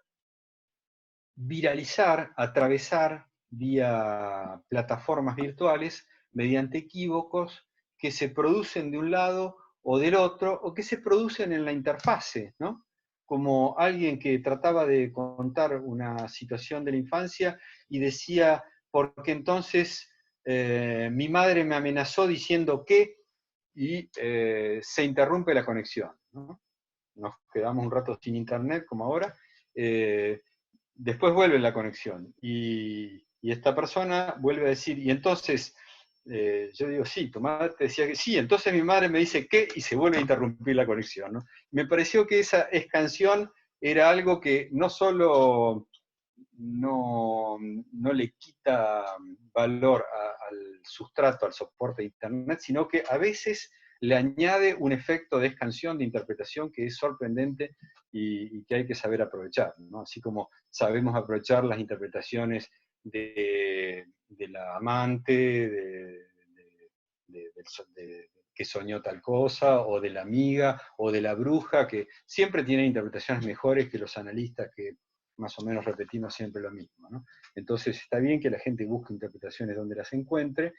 viralizar, atravesar vía plataformas virtuales mediante equívocos que se producen de un lado o del otro, o que se producen en la interfase, ¿no? Como alguien que trataba de contar una situación de la infancia y decía, porque entonces mi madre me amenazó diciendo que, y se interrumpe la conexión, ¿no? Nos quedamos un rato sin internet, como ahora, después vuelve la conexión, y esta persona vuelve a decir, y entonces, yo digo, sí, tu madre te decía que sí, entonces mi madre me dice que, y se vuelve a interrumpir la conexión, ¿no? Me pareció que esa escansión era algo que no solo no le quita valor al sustrato, al soporte de internet, sino que a veces le añade un efecto de escansión, de interpretación que es sorprendente y que hay que saber aprovechar, ¿no? Así como sabemos aprovechar las interpretaciones de la amante, que soñó tal cosa, o de la amiga, o de la bruja, que siempre tienen interpretaciones mejores que los analistas que más o menos repetimos siempre lo mismo, ¿no? Entonces está bien que la gente busque interpretaciones donde las encuentre,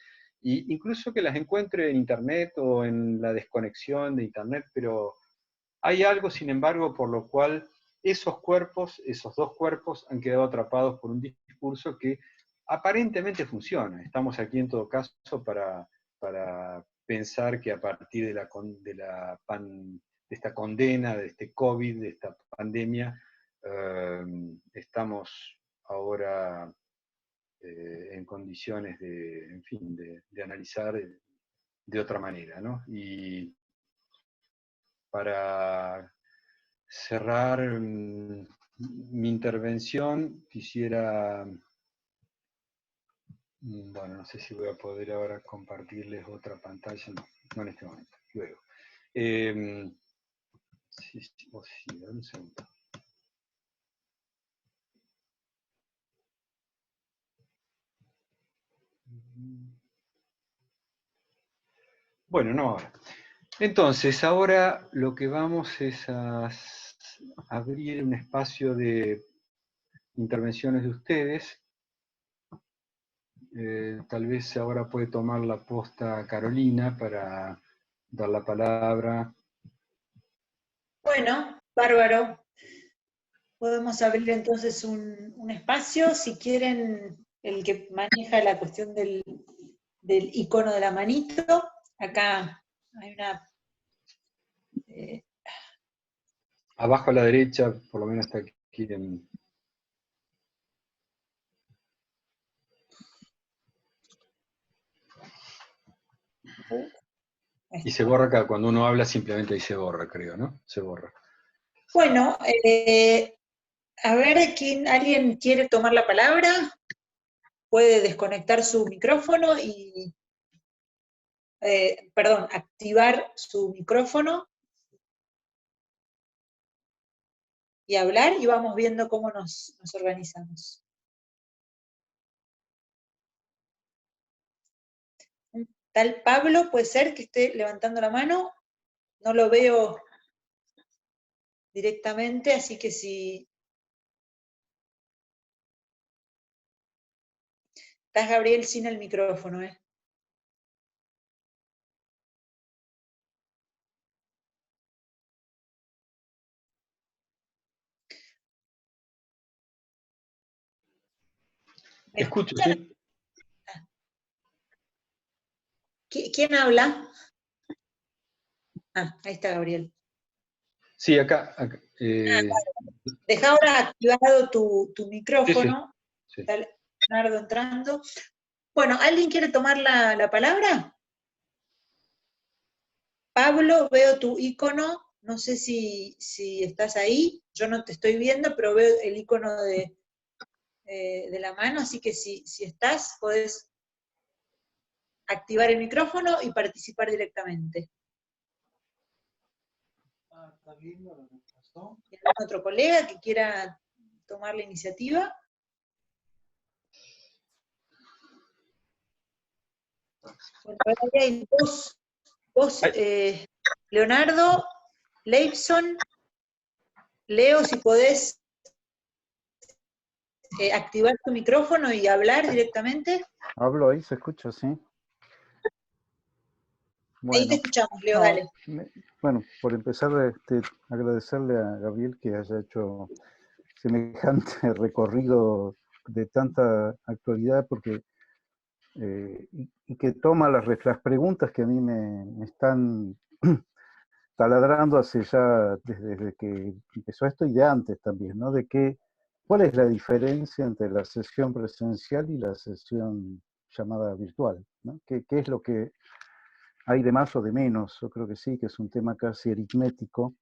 e incluso que las encuentre en Internet o en la desconexión de Internet, pero hay algo, sin embargo, por lo cual esos cuerpos, esos dos cuerpos, han quedado atrapados por un discurso que aparentemente funciona. Estamos aquí en todo caso para pensar que a partir de esta condena, de este COVID, de esta pandemia, estamos ahora en condiciones en fin, de analizar de otra manera, ¿no? Y para cerrar mi intervención, quisiera, bueno, no sé si voy a poder ahora compartirles otra pantalla, no en este momento, luego. Sí, dame un segundo. Bueno, no ahora. Entonces, ahora lo que vamos es a abrir un espacio de intervenciones de ustedes. Tal vez ahora puede tomar la posta Carolina para dar la palabra. Bueno, bárbaro. Podemos abrir entonces un espacio. Si quieren, el que maneja la cuestión del icono de la manito, acá hay una... Abajo a la derecha, por lo menos está aquí en... Y se borra acá, cuando uno habla simplemente ahí se borra, creo, ¿no? Se borra. Bueno, a ver, ¿alguien quiere tomar la palabra? Puede desconectar su micrófono y, perdón, activar su micrófono y hablar, y vamos viendo cómo nos organizamos. Un tal Pablo, puede ser que esté levantando la mano, no lo veo directamente, así que si... Estás, Gabriel, sin el micrófono, ¿eh? Escucho, ¿sí? ¿Quién habla? Ah, ahí está Gabriel. Sí, acá. Deja ahora activado tu micrófono. Sí. Está Leonardo entrando. Bueno, ¿alguien quiere tomar la palabra? Pablo, veo tu icono, no sé si estás ahí, yo no te estoy viendo, pero veo el icono de la mano, así que si estás, podés activar el micrófono y participar directamente. ¿Algún otro colega que quiera tomar la iniciativa? Bueno, ahora hay vos, Leonardo, Leibson, Leo, si podés activar tu micrófono y hablar directamente. Hablo ahí, se escucha, sí. Bueno, ahí te escuchamos, Leo, dale. Bueno, por empezar, agradecerle a Gabriel que haya hecho semejante recorrido de tanta actualidad, porque y que toma las preguntas que a mí me están taladrando hace ya, desde que empezó esto y de antes también, ¿no? ¿Cuál es la diferencia entre la sesión presencial y la sesión llamada virtual, ¿no? ¿Qué es lo que hay de más o de menos? Yo creo que sí, que es un tema casi aritmético.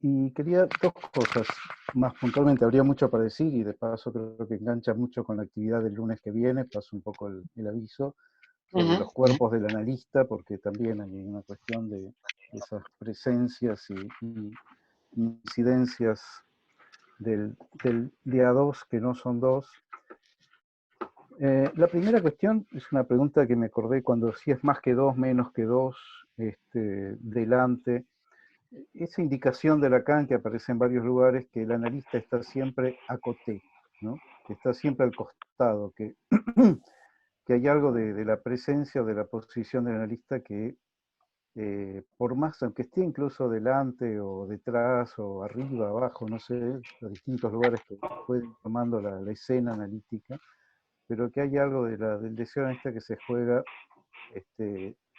Y quería dos cosas más puntualmente. Habría mucho para decir y de paso creo que engancha mucho con la actividad del lunes que viene, paso un poco el aviso. sobre los cuerpos del analista, porque también hay una cuestión de esas presencias y incidencias del de a dos que no son dos. La primera cuestión es una pregunta que me acordé cuando si es más que dos, menos que dos, delante. Esa indicación de Lacan que aparece en varios lugares, que el analista está siempre a côté, ¿no? Que está siempre al costado, que hay algo de la presencia o de la posición del analista que, por más, aunque esté incluso delante o detrás o arriba, abajo, no sé, los distintos lugares que puede ir tomando la escena analítica, pero que hay algo del deseo analista que se juega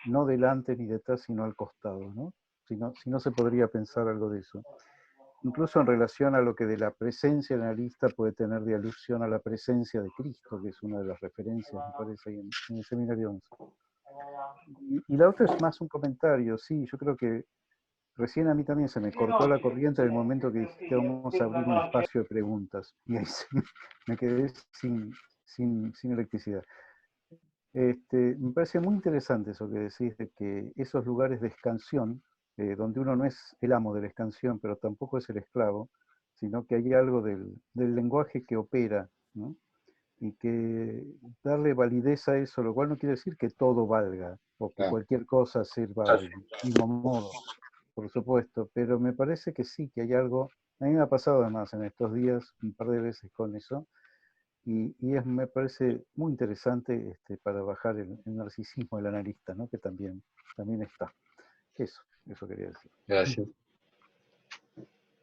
no delante ni detrás, sino al costado, ¿no? Si no se podría pensar algo de eso. Incluso en relación a lo que de la presencia del analista puede tener de alusión a la presencia de Cristo, que es una de las referencias, me parece, ahí en el seminario 11. Y la otra es más un comentario, sí, yo creo que recién a mí también se me cortó la corriente en el momento que dijiste vamos a abrir un espacio de preguntas, y ahí me quedé sin electricidad. Me parece muy interesante eso que decís, de que esos lugares de escansión, donde uno no es el amo de la escansión, pero tampoco es el esclavo, sino que hay algo del lenguaje que opera, ¿no? Y que darle validez a eso, lo cual no quiere decir que todo valga, o que cualquier cosa sirva del mismo modo, por supuesto, pero me parece que sí, que hay algo, a mí me ha pasado además en estos días un par de veces con eso, y me parece muy interesante para bajar el narcisismo del analista, ¿no? Que también está. Eso quería decir. Gracias.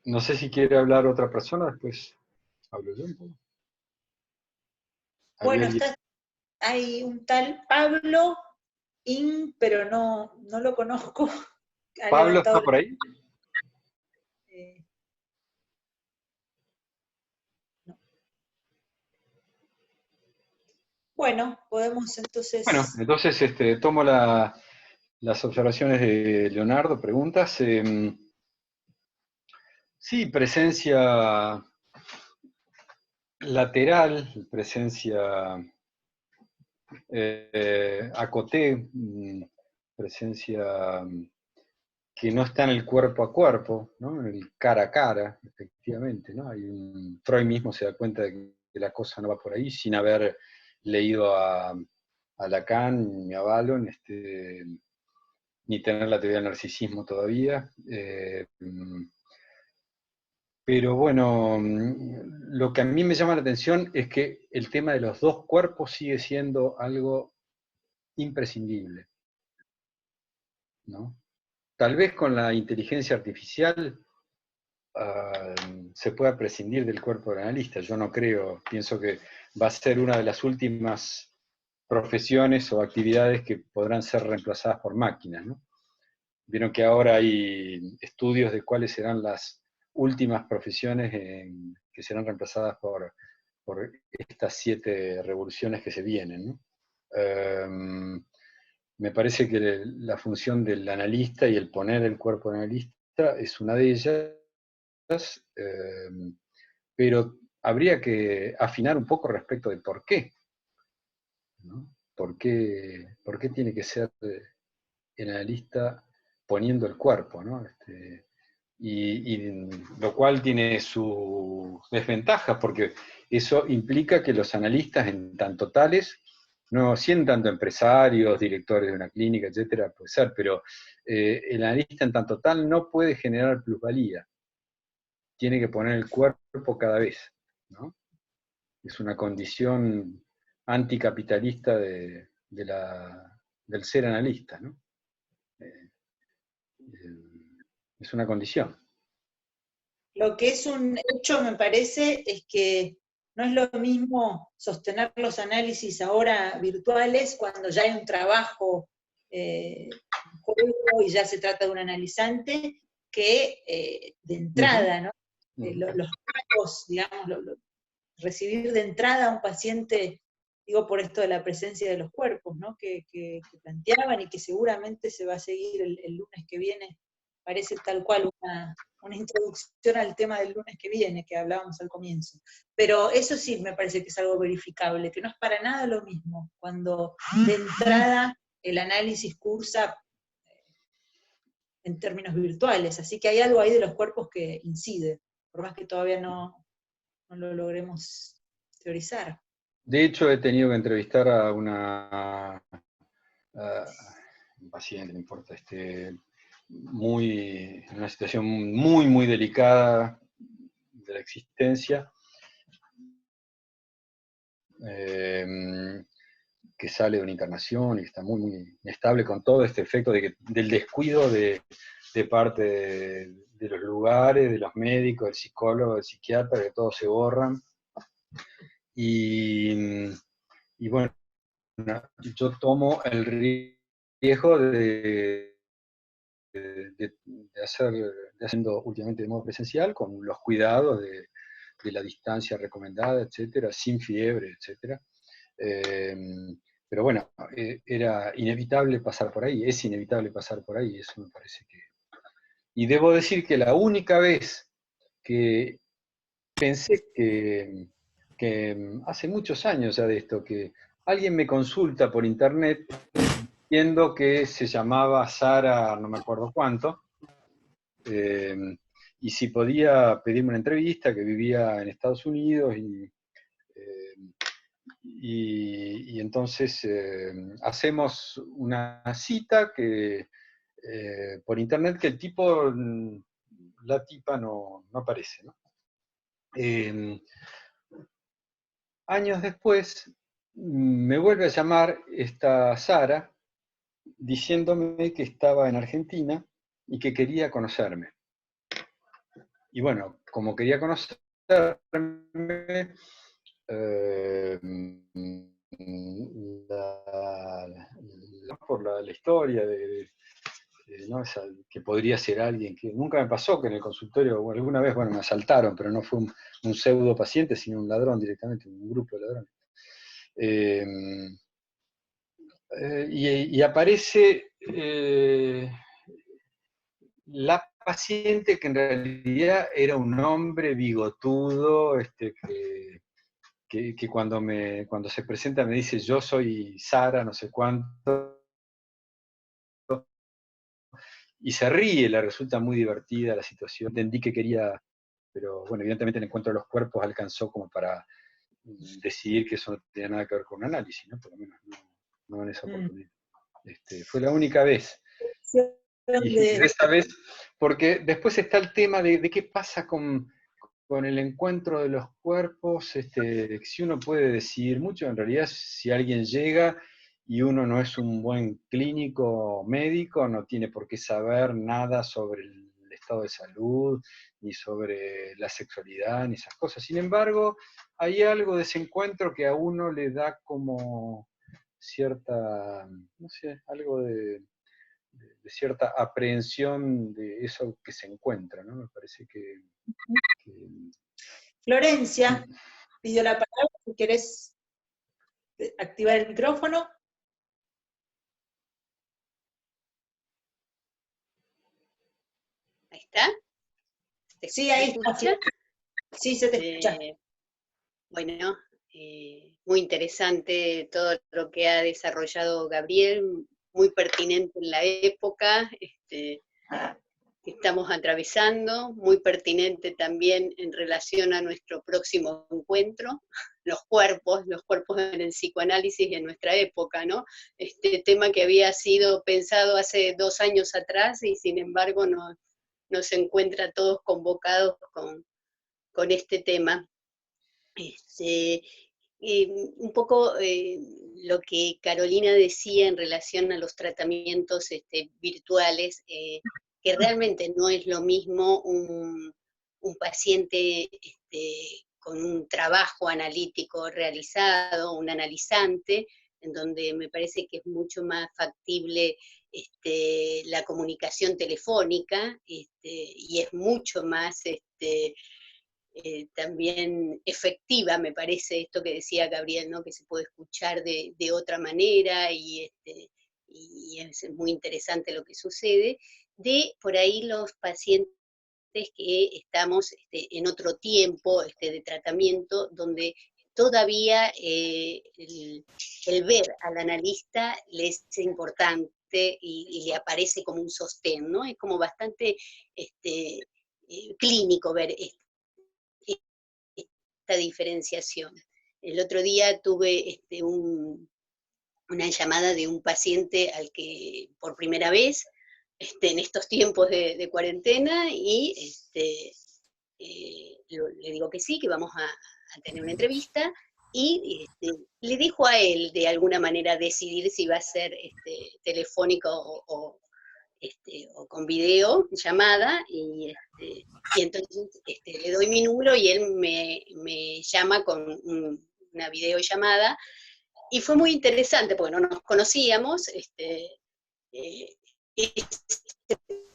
No sé si quiere hablar otra persona, después hablo yo un poco. Bueno, hay un tal Pablo pero no lo conozco. ¿Pablo está por ahí? No. Bueno, podemos entonces... Bueno, entonces tomo las observaciones de Leonardo, preguntas. Sí, presencia lateral, presencia acoté, presencia que no está en el cuerpo a cuerpo, ¿no? En el cara a cara, efectivamente, ¿no? Freud mismo se da cuenta de que la cosa no va por ahí, sin haber leído a Lacan ni a Vallon, ni tener la teoría del narcisismo todavía. Pero bueno, lo que a mí me llama la atención es que el tema de los dos cuerpos sigue siendo algo imprescindible, ¿no? Tal vez con la inteligencia artificial se pueda prescindir del cuerpo del analista. Yo no creo, pienso que va a ser una de las últimas profesiones o actividades que podrán ser reemplazadas por máquinas, ¿no? Vieron que ahora hay estudios de cuáles serán las últimas profesiones que serán reemplazadas por estas 7 revoluciones que se vienen, ¿no? Me parece que la función del analista y el poner el cuerpo del analista es una de ellas, pero habría que afinar un poco respecto de por qué, ¿no? ¿Por qué tiene que ser el analista poniendo el cuerpo, ¿no? Y lo cual tiene sus desventajas, porque eso implica que los analistas en tanto tales, no siendo tanto empresarios, directores de una clínica, etcétera, puede ser, pero el analista en tanto tal no puede generar plusvalía. Tiene que poner el cuerpo cada vez, ¿no? Es una condición anticapitalista del ser analista, ¿no? Es una condición. Lo que es un hecho, me parece, es que no es lo mismo sostener los análisis ahora virtuales cuando ya hay un trabajo y ya se trata de un analizante, que de entrada, ¿no? Los campos, digamos, recibir de entrada a un paciente, digo por esto de la presencia de los cuerpos, ¿no? Que planteaban y que seguramente se va a seguir el lunes que viene parece tal cual una introducción al tema del lunes que viene, que hablábamos al comienzo. Pero eso sí me parece que es algo verificable, que no es para nada lo mismo cuando de entrada el análisis cursa en términos virtuales, así que hay algo ahí de los cuerpos que incide, por más que todavía no lo logremos teorizar. De hecho, he tenido que entrevistar a un paciente, no importa, en una situación muy, muy delicada de la existencia, que sale de una internación y que está muy, muy inestable con todo este efecto del descuido de parte de los lugares, de los médicos, del psicólogo, del psiquiatra, que todos se borran. Y bueno, yo tomo el riesgo de haciendo últimamente de modo presencial, con los cuidados de la distancia recomendada, etcétera, sin fiebre, etcétera. Pero bueno, era inevitable pasar por ahí, es inevitable pasar por ahí, eso me parece que... Y debo decir que la única vez que pensé que hace muchos años ya de esto, que alguien me consulta por internet viendo que se llamaba Sara, no me acuerdo cuánto, y si podía pedirme una entrevista, que vivía en Estados Unidos, y entonces hacemos una cita por internet, que el tipo, la tipa no aparece, ¿no? Años después me vuelve a llamar esta Sara, diciéndome que estaba en Argentina y que quería conocerme. Y bueno, como quería conocerme, por la historia ¿no? Que podría ser alguien que nunca me pasó, que en el consultorio, o alguna vez, bueno, me asaltaron, pero no fue un pseudo paciente, sino un ladrón directamente, un grupo de ladrones. Y aparece la paciente, que en realidad era un hombre bigotudo, que cuando se presenta me dice: yo soy Sara, no sé cuánto, y se ríe, le resulta muy divertida la situación. Entendí que quería, pero bueno, evidentemente el encuentro de los cuerpos alcanzó como para decidir que eso no tenía nada que ver con un análisis, ¿no? Por lo menos no en esa oportunidad. Fue la única vez. Y esa vez, porque después está el tema de qué pasa con el encuentro de los cuerpos, si uno puede decidir mucho, en realidad si alguien llega y uno no es un buen clínico médico, no tiene por qué saber nada sobre el estado de salud, ni sobre la sexualidad, ni esas cosas. Sin embargo, hay algo de ese encuentro que a uno le da como cierta, no sé, algo de cierta aprehensión de eso que se encuentra, ¿no? Me parece que... Florencia pidió la palabra, si querés activar el micrófono. ¿Ahí está? Sí, ahí está. Sí, se te escucha. Bueno, muy interesante todo lo que ha desarrollado Gabriel, muy pertinente en la época que estamos atravesando, muy pertinente también en relación a nuestro próximo encuentro, los cuerpos en el psicoanálisis y en nuestra época, ¿no? Este tema que había sido pensado hace 2 años atrás y sin embargo nos encuentra todos convocados con este tema. Un poco lo que Carolina decía en relación a los tratamientos virtuales, que realmente no es lo mismo un paciente con un trabajo analítico realizado, un analizante, en donde me parece que es mucho más factible la comunicación telefónica, y es mucho más también efectiva, me parece, esto que decía Gabriel, ¿no? Que se puede escuchar de otra manera, y es muy interesante lo que sucede. de por ahí los pacientes que estamos en otro tiempo de tratamiento, donde todavía el ver al analista le es importante y le aparece como un sostén, ¿no? Es como bastante clínico ver esta diferenciación. El otro día tuve una llamada de un paciente al que por primera vez en estos tiempos de cuarentena, y le digo que sí, que vamos a tener una entrevista, y le dejo a él de alguna manera decidir si va a ser telefónico o con video, llamada, y entonces le doy mi número y él me llama con una videollamada, y fue muy interesante porque no nos conocíamos. Este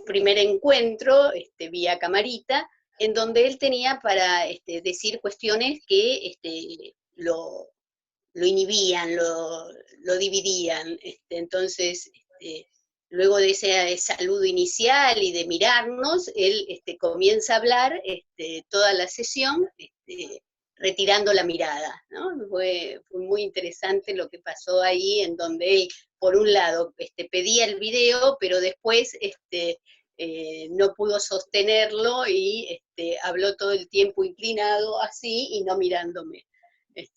primer encuentro vía camarita, en donde él tenía para decir cuestiones que lo inhibían, lo dividían. Entonces, luego de ese saludo inicial y de mirarnos, él comienza a hablar toda la sesión retirando la mirada, ¿no? Fue muy interesante lo que pasó ahí, en donde él, por un lado, pedía el video, pero después no pudo sostenerlo y habló todo el tiempo inclinado así y no mirándome.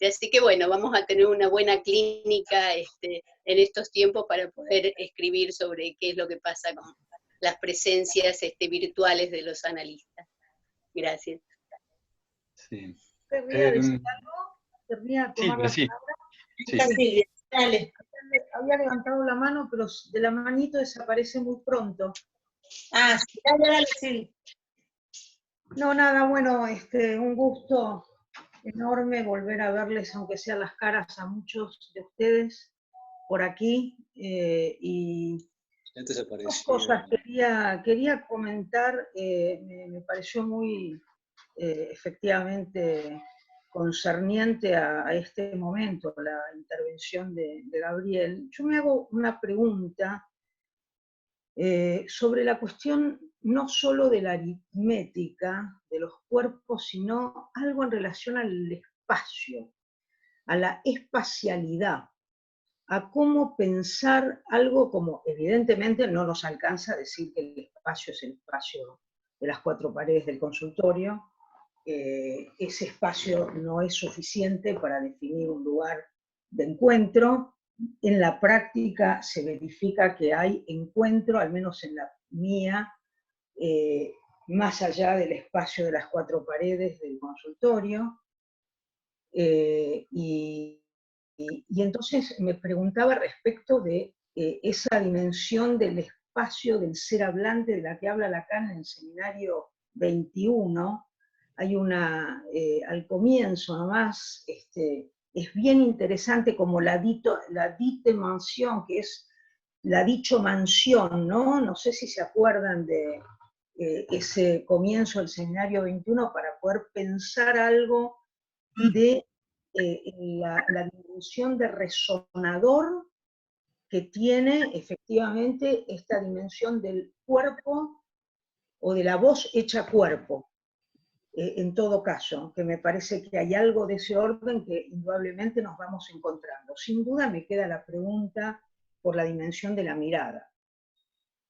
Así que bueno, vamos a tener una buena clínica en estos tiempos para poder escribir sobre qué es lo que pasa con las presencias virtuales de los analistas. Gracias. Sí. ¿Querría decir algo? ¿Querría tomar la palabra? Sí, dale. Había levantado la mano, pero de la manito desaparece muy pronto. Ah, sí, dale, sí. No, nada, bueno, un gusto enorme volver a verles, aunque sean las caras, a muchos de ustedes por aquí. Y dos cosas quería comentar. Me pareció muy efectivamente concerniente a este momento, la intervención de Gabriel. Yo me hago una pregunta sobre la cuestión no solo de la aritmética de los cuerpos, sino algo en relación al espacio, a la espacialidad, a cómo pensar algo como, evidentemente no nos alcanza a decir que el espacio es el espacio de las cuatro paredes del consultorio. Ese espacio no es suficiente para definir un lugar de encuentro. En la práctica se verifica que hay encuentro, al menos en la mía, más allá del espacio de las cuatro paredes del consultorio. Y entonces me preguntaba respecto de esa dimensión del espacio del ser hablante de la que habla Lacan en el seminario 21. Hay al comienzo nomás, es bien interesante como la dite mansión, que es la dicho mansión, ¿no? No sé si se acuerdan de ese comienzo del seminario 21 para poder pensar algo de la dimensión de resonador que tiene efectivamente esta dimensión del cuerpo o de la voz hecha cuerpo. En todo caso, que me parece que hay algo de ese orden que indudablemente nos vamos encontrando. Sin duda me queda la pregunta por la dimensión de la mirada.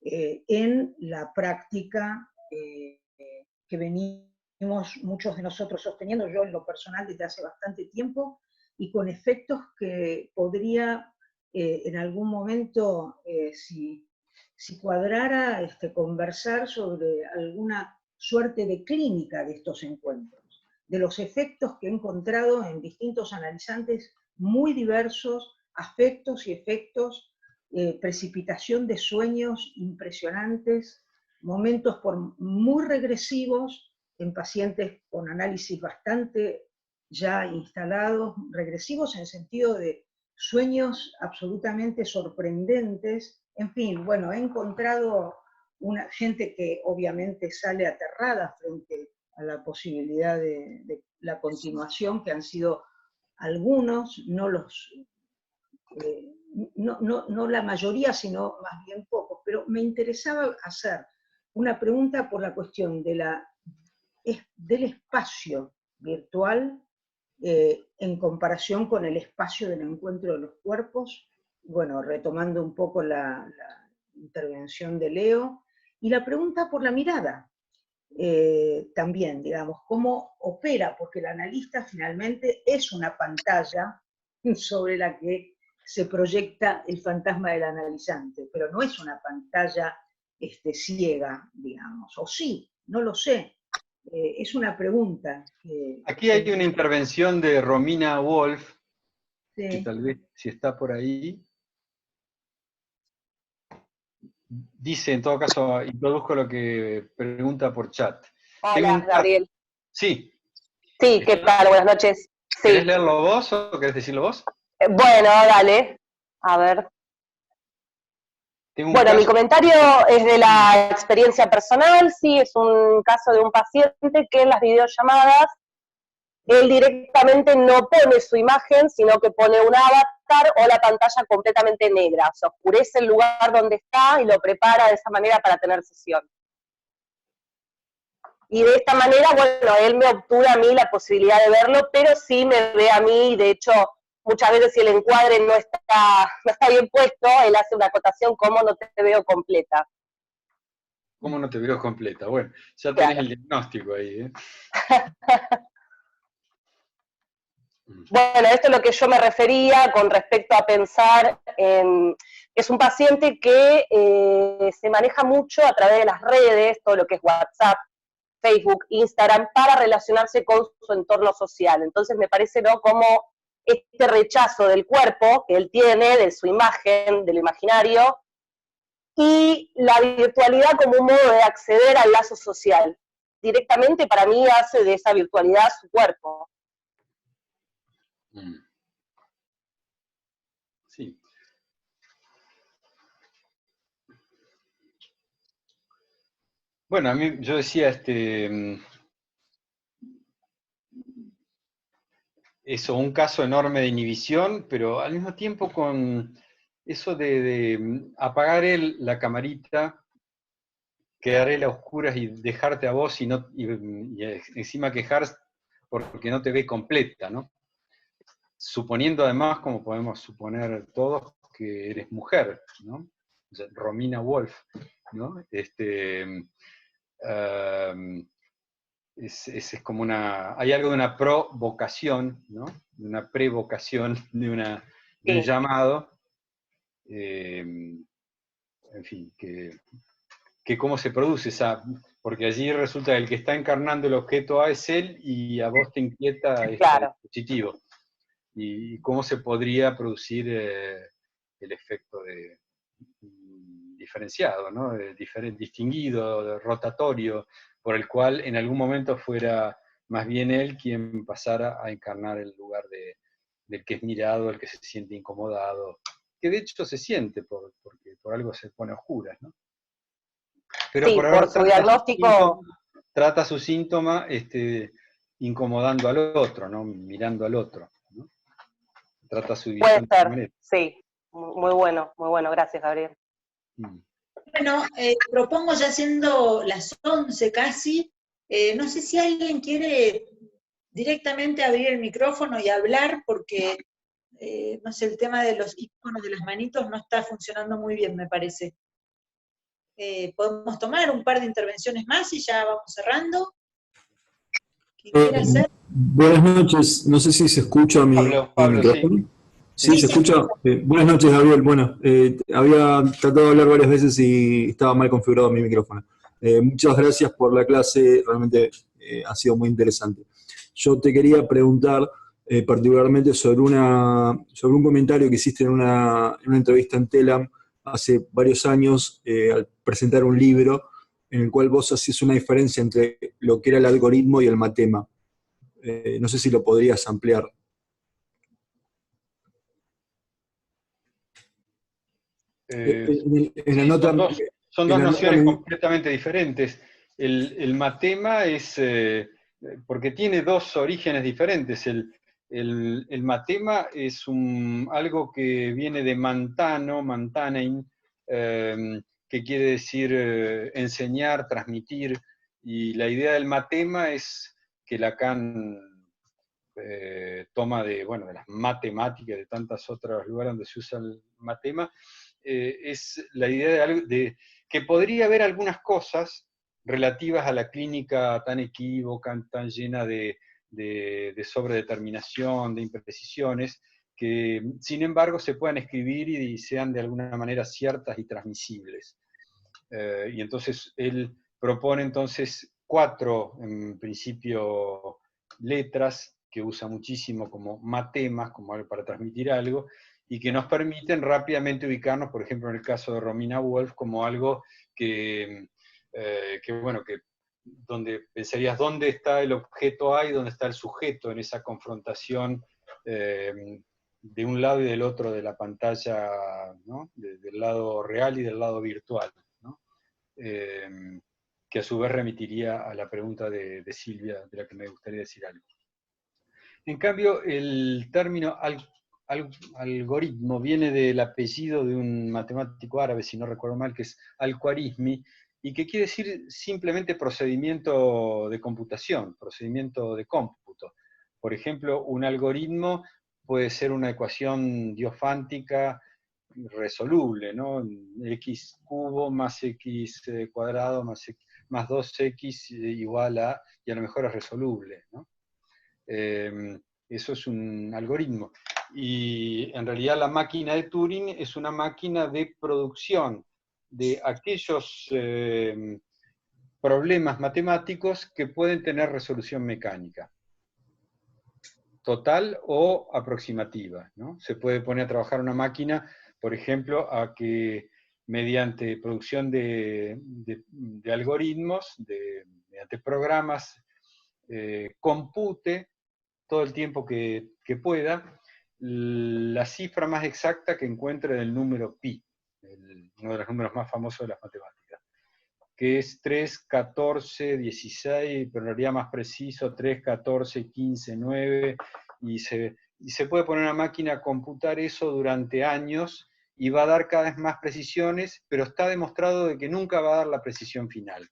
En la práctica que venimos muchos de nosotros sosteniendo, yo en lo personal desde hace bastante tiempo, y con efectos que podría en algún momento, si cuadrara, conversar sobre alguna suerte de clínica de estos encuentros, de los efectos que he encontrado en distintos analizantes muy diversos, afectos y efectos, precipitación de sueños impresionantes, momentos muy regresivos en pacientes con análisis bastante ya instalados, regresivos en el sentido de sueños absolutamente sorprendentes. En fin, bueno, he encontrado una gente que obviamente sale aterrada frente a la posibilidad de la continuación, que han sido algunos, no la mayoría, sino más bien pocos, pero pero me interesaba hacer una pregunta por la cuestión del espacio virtual en comparación con el espacio del encuentro de los cuerpos, bueno, retomando un poco la intervención de Leo, y la pregunta por la mirada, también, digamos, cómo opera, porque el analista finalmente es una pantalla sobre la que se proyecta el fantasma del analizante, pero no es una pantalla ciega, digamos, o sí, no lo sé. Es una pregunta. Aquí hay una intervención de Romina Wolf, sí, que tal vez, si está por ahí, dice, en todo caso, introduzco lo que pregunta por chat. Hola, Gabriel. Sí. Sí, ¿qué tal? Buenas noches. Sí. ¿Querés leerlo vos o querés decirlo vos? Bueno, dale. A ver. Bueno, mi comentario es de la experiencia personal, sí, es un caso de un paciente que en las videollamadas, él directamente no pone su imagen, sino que pone un avatar o la pantalla completamente negra, se oscurece el lugar donde está y lo prepara de esa manera para tener sesión. Y de esta manera, bueno, él me obtura a mí la posibilidad de verlo, pero sí me ve a mí, de hecho, muchas veces si el encuadre no está bien puesto, él hace una acotación como no te veo completa. ¿Cómo no te veo completa? Bueno, ya tenés el diagnóstico ahí, ¿eh? Bueno, esto es lo que yo me refería con respecto a pensar en... Es un paciente que se maneja mucho a través de las redes, todo lo que es WhatsApp, Facebook, Instagram, para relacionarse con su entorno social. Entonces me parece, ¿no?, como este rechazo del cuerpo que él tiene, de su imagen, del imaginario, y la virtualidad como un modo de acceder al lazo social. Directamente para mí hace de esa virtualidad su cuerpo. Sí. Bueno, a mí, yo decía, eso, un caso enorme de inhibición, pero al mismo tiempo con eso de apagar la camarita, quedar a oscuras y dejarte a vos y encima quejar porque no te ve completa, ¿no? Suponiendo además, como podemos suponer todos, que eres mujer, ¿no? O sea, Romina Wolf, ¿no? Es como hay algo de una provocación, ¿no? De una prevocación, de un llamado, en fin, que cómo se produce porque allí resulta que el que está encarnando el objeto A es él y a vos te inquieta este dispositivo. Y cómo se podría producir el efecto diferenciado, ¿no? Distinguido, rotatorio, por el cual en algún momento fuera más bien él quien pasara a encarnar el lugar del que es mirado, el que se siente incomodado, que de hecho se siente porque por algo se pone a oscuras, ¿no? Pero sí, por su diagnóstico... Trata su síntoma incomodando al otro, ¿no? Mirando al otro, ¿no? Trata su visión. Puede ser, sí. Muy bueno, gracias, Gabriel. Bueno, propongo, ya siendo las 11 casi, no sé si alguien quiere directamente abrir el micrófono y hablar, porque, no sé, el tema de los iconos de las manitos no está funcionando muy bien, me parece. Podemos tomar un par de intervenciones más y ya vamos cerrando. ¿Quién quiere hacer? Buenas noches, no sé si se escucha mi micrófono. Sí, se escucha. Buenas noches, Gabriel. Bueno, había tratado de hablar varias veces y estaba mal configurado mi micrófono. Muchas gracias por la clase, realmente ha sido muy interesante. Yo te quería preguntar particularmente sobre un comentario que hiciste en una entrevista en Telam hace varios años al presentar un libro en el cual vos hacías una diferencia entre lo que era el algoritmo y el matema. No sé si lo podrías ampliar. Son dos nociones completamente diferentes. El matema es, porque tiene dos orígenes diferentes. El matema es algo que viene de mantanein, que quiere decir enseñar, transmitir, y la idea del matema es que Lacan toma de las matemáticas, de tantos otros lugares donde se usa el matema, es la idea de que podría haber algunas cosas relativas a la clínica tan equívoca, tan llena de sobredeterminación, de imprecisiones, que sin embargo se puedan escribir y sean de alguna manera ciertas y transmisibles. Y entonces él propone entonces 4, en principio, letras que usa muchísimo como matemas, como algo para transmitir algo, y que nos permiten rápidamente ubicarnos, por ejemplo, en el caso de Romina Wolf, como algo donde pensarías dónde está el objeto A y dónde está el sujeto en esa confrontación de un lado y del otro de la pantalla, ¿no? Del lado real y del lado virtual, ¿no? Que a su vez remitiría a la pregunta de Silvia, de la que me gustaría decir algo. En cambio, el término algoritmo viene del apellido de un matemático árabe, si no recuerdo mal, que es Al-Khwarizmi, y que quiere decir simplemente procedimiento de computación, procedimiento de cómputo. Por ejemplo, un algoritmo puede ser una ecuación diofántica resoluble, ¿no? X cubo más X cuadrado más 2X igual a, y a lo mejor es resoluble, ¿no? Eso es un algoritmo. Y en realidad la máquina de Turing es una máquina de producción de aquellos problemas matemáticos que pueden tener resolución mecánica, total o aproximativa, ¿no? Se puede poner a trabajar una máquina, por ejemplo, a que mediante producción de algoritmos, mediante programas, compute todo el tiempo que pueda la cifra más exacta que encuentre del número pi, uno de los números más famosos de las matemáticas, que es 3, 14, 16, pero en realidad más preciso, 3, 14, 15, 9, y se puede poner una máquina a computar eso durante años, y va a dar cada vez más precisiones, pero está demostrado de que nunca va a dar la precisión final,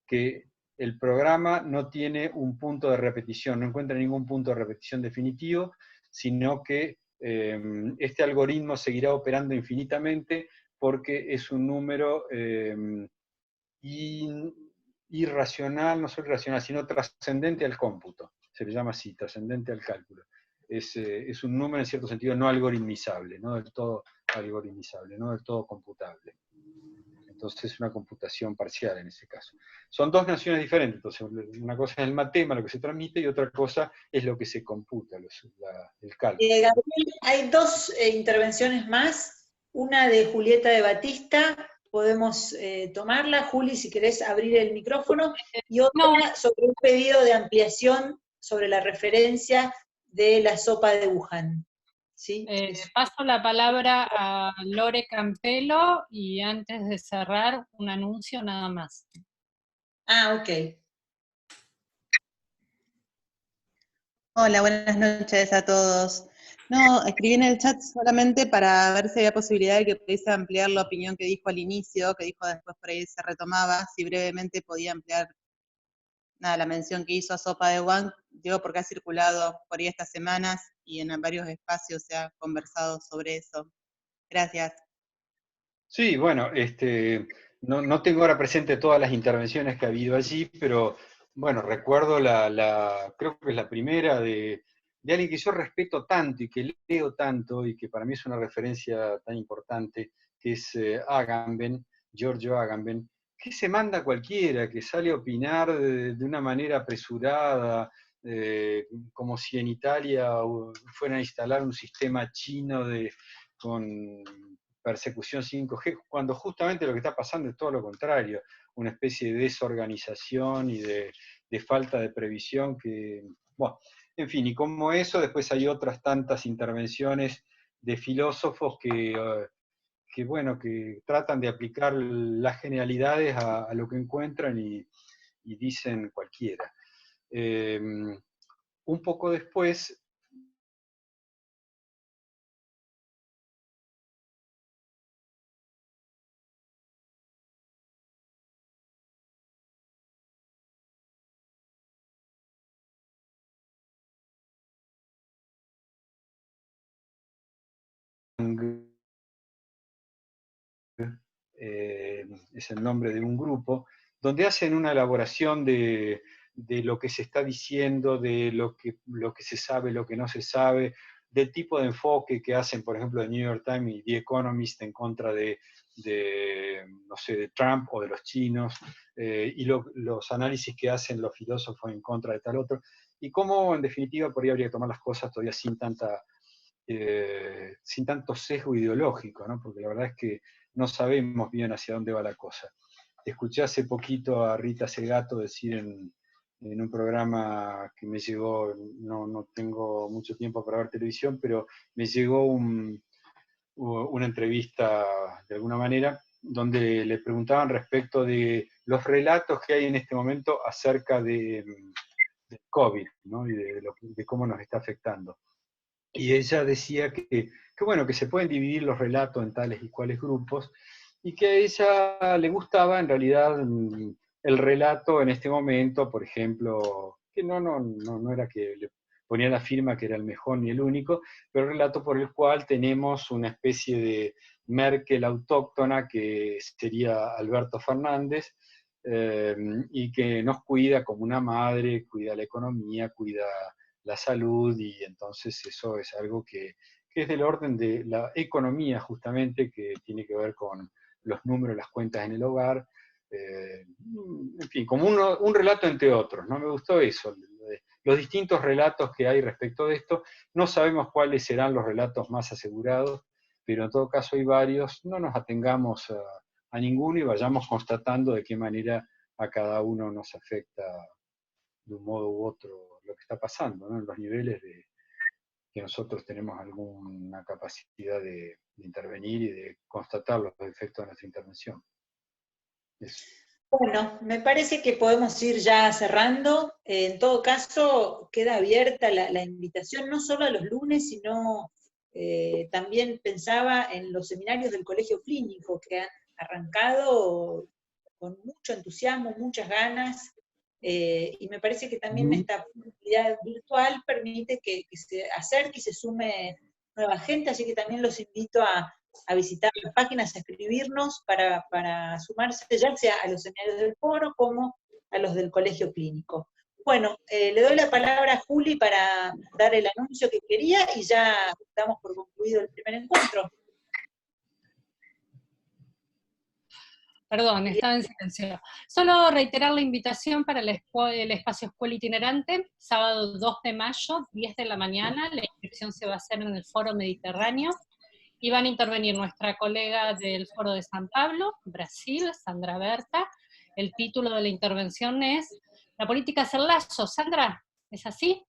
que el programa no tiene un punto de repetición, no encuentra ningún punto de repetición definitivo, sino que este algoritmo seguirá operando infinitamente porque es un número irracional, no solo irracional, sino trascendente al cómputo. Se le llama así, trascendente al cálculo. Es un número en cierto sentido no algoritmizable, no del todo algoritmizable, no del todo computable. Entonces es una computación parcial en ese caso. Son dos nociones diferentes, entonces una cosa es el matema, lo que se transmite, y otra cosa es lo que se computa, el cálculo. Gabriel, hay 2 intervenciones más, una de Julieta de Batista, podemos tomarla. Juli, si querés abrir el micrófono, y otra sobre un pedido de ampliación sobre la referencia de la sopa de Wuhan. ¿Sí? Paso la palabra a Lore Campelo y antes de cerrar, un anuncio nada más. Ah, ok. Hola, buenas noches a todos. No, escribí en el chat solamente para ver si había posibilidad de que pudiese ampliar la opinión que dijo al inicio, que dijo después por ahí se retomaba, si brevemente podía ampliar la mención que hizo a Sopa de Wuhan, digo porque ha circulado por ahí estas semanas y en varios espacios se ha conversado sobre eso. Gracias. Sí, bueno, no tengo ahora presente todas las intervenciones que ha habido allí, pero bueno, recuerdo creo que es la primera de alguien que yo respeto tanto y que leo tanto y que para mí es una referencia tan importante, que es Agamben, Giorgio Agamben, que se manda a cualquiera, que sale a opinar de una manera apresurada, como si en Italia fueran a instalar un sistema chino con persecución 5G, cuando justamente lo que está pasando es todo lo contrario, una especie de desorganización y de falta de previsión que, bueno, en fin, y como eso, después hay otras tantas intervenciones de filósofos que tratan de aplicar las generalidades a lo que encuentran y dicen cualquiera. Un poco después, es el nombre de un grupo, donde hacen una elaboración de lo que se está diciendo, de lo que se sabe, lo que no se sabe, del tipo de enfoque que hacen, por ejemplo, The New York Times y The Economist en contra no sé, de Trump o de los chinos, y los análisis que hacen los filósofos en contra de tal otro, y cómo, en definitiva, por ahí habría que tomar las cosas todavía sin tanto sesgo ideológico, ¿no? Porque la verdad es que no sabemos bien hacia dónde va la cosa. Escuché hace poquito a Rita Segato decir en un programa que me llegó, no tengo mucho tiempo para ver televisión, pero me llegó una entrevista de alguna manera, donde le preguntaban respecto de los relatos que hay en este momento acerca del COVID, ¿no? Y de cómo nos está afectando. Y ella decía que bueno, que se pueden dividir los relatos en tales y cuales grupos, y que a ella le gustaba en realidad el relato en este momento, por ejemplo, que no era que le ponía la firma que era el mejor ni el único, pero el relato por el cual tenemos una especie de Merkel autóctona, que sería Alberto Fernández, y que nos cuida como una madre, cuida la economía, cuida la salud, y entonces eso es algo que es del orden de la economía, justamente, que tiene que ver con los números, las cuentas en el hogar, en fin, como un relato entre otros, ¿no? Me gustó eso, los distintos relatos que hay respecto de esto. No sabemos cuáles serán los relatos más asegurados, pero en todo caso hay varios. No nos atengamos a ninguno y vayamos constatando de qué manera a cada uno nos afecta de un modo u otro lo que está pasando, ¿no? En los niveles que nosotros tenemos alguna capacidad de intervenir y de constatar los efectos de nuestra intervención. Eso. Bueno, me parece que podemos ir ya cerrando. En todo caso, queda abierta la invitación, no solo a los lunes, sino también pensaba en los seminarios del Colegio Clínico, que han arrancado con mucho entusiasmo, muchas ganas, y me parece que también esta posibilidad virtual permite que se acerque y se sume nueva gente, así que también los invito a visitar las páginas, a escribirnos para sumarse ya sea a los seminarios del foro como a los del Colegio Clínico. Bueno, le doy la palabra a Juli para dar el anuncio que quería y ya damos por concluido el primer encuentro. Perdón, estaba en silencio. Solo reiterar la invitación para el espacio Escuela Itinerante, sábado 2 de mayo, 10 de la mañana. La inscripción se va a hacer en el Foro Mediterráneo, y van a intervenir nuestra colega del Foro de San Pablo, Brasil, Sandra Berta. El título de la intervención es ¿La política es el lazo? Sandra, ¿es así?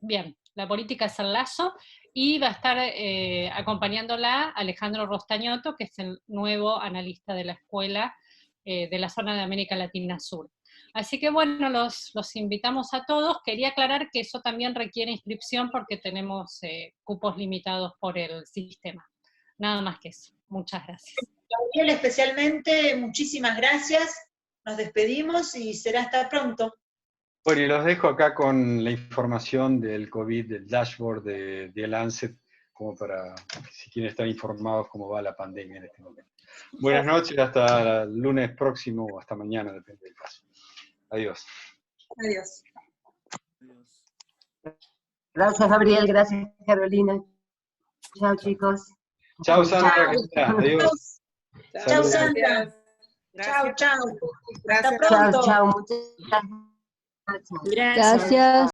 Bien, la política es el lazo, y va a estar acompañándola Alejandro Rostañotto, que es el nuevo analista de la escuela de la zona de América Latina Sur. Así que bueno, los invitamos a todos. Quería aclarar que eso también requiere inscripción porque tenemos cupos limitados por el sistema. Nada más que eso. Muchas gracias. Gabriel, especialmente, muchísimas gracias. Nos despedimos y será hasta pronto. Bueno, y los dejo acá con la información del COVID, del dashboard de Lancet, como para, si quieren estar informados cómo va la pandemia en este momento. Buenas noches, hasta el lunes próximo, o hasta mañana, depende del caso. Adiós. Adiós. Gracias, Gabriel. Gracias, Carolina. Chao, chicos. Chao, Sandra. Adiós. Chao, Sandra. Chao, chao. Hasta pronto. Chao, chao. Muchas gracias. Gracias.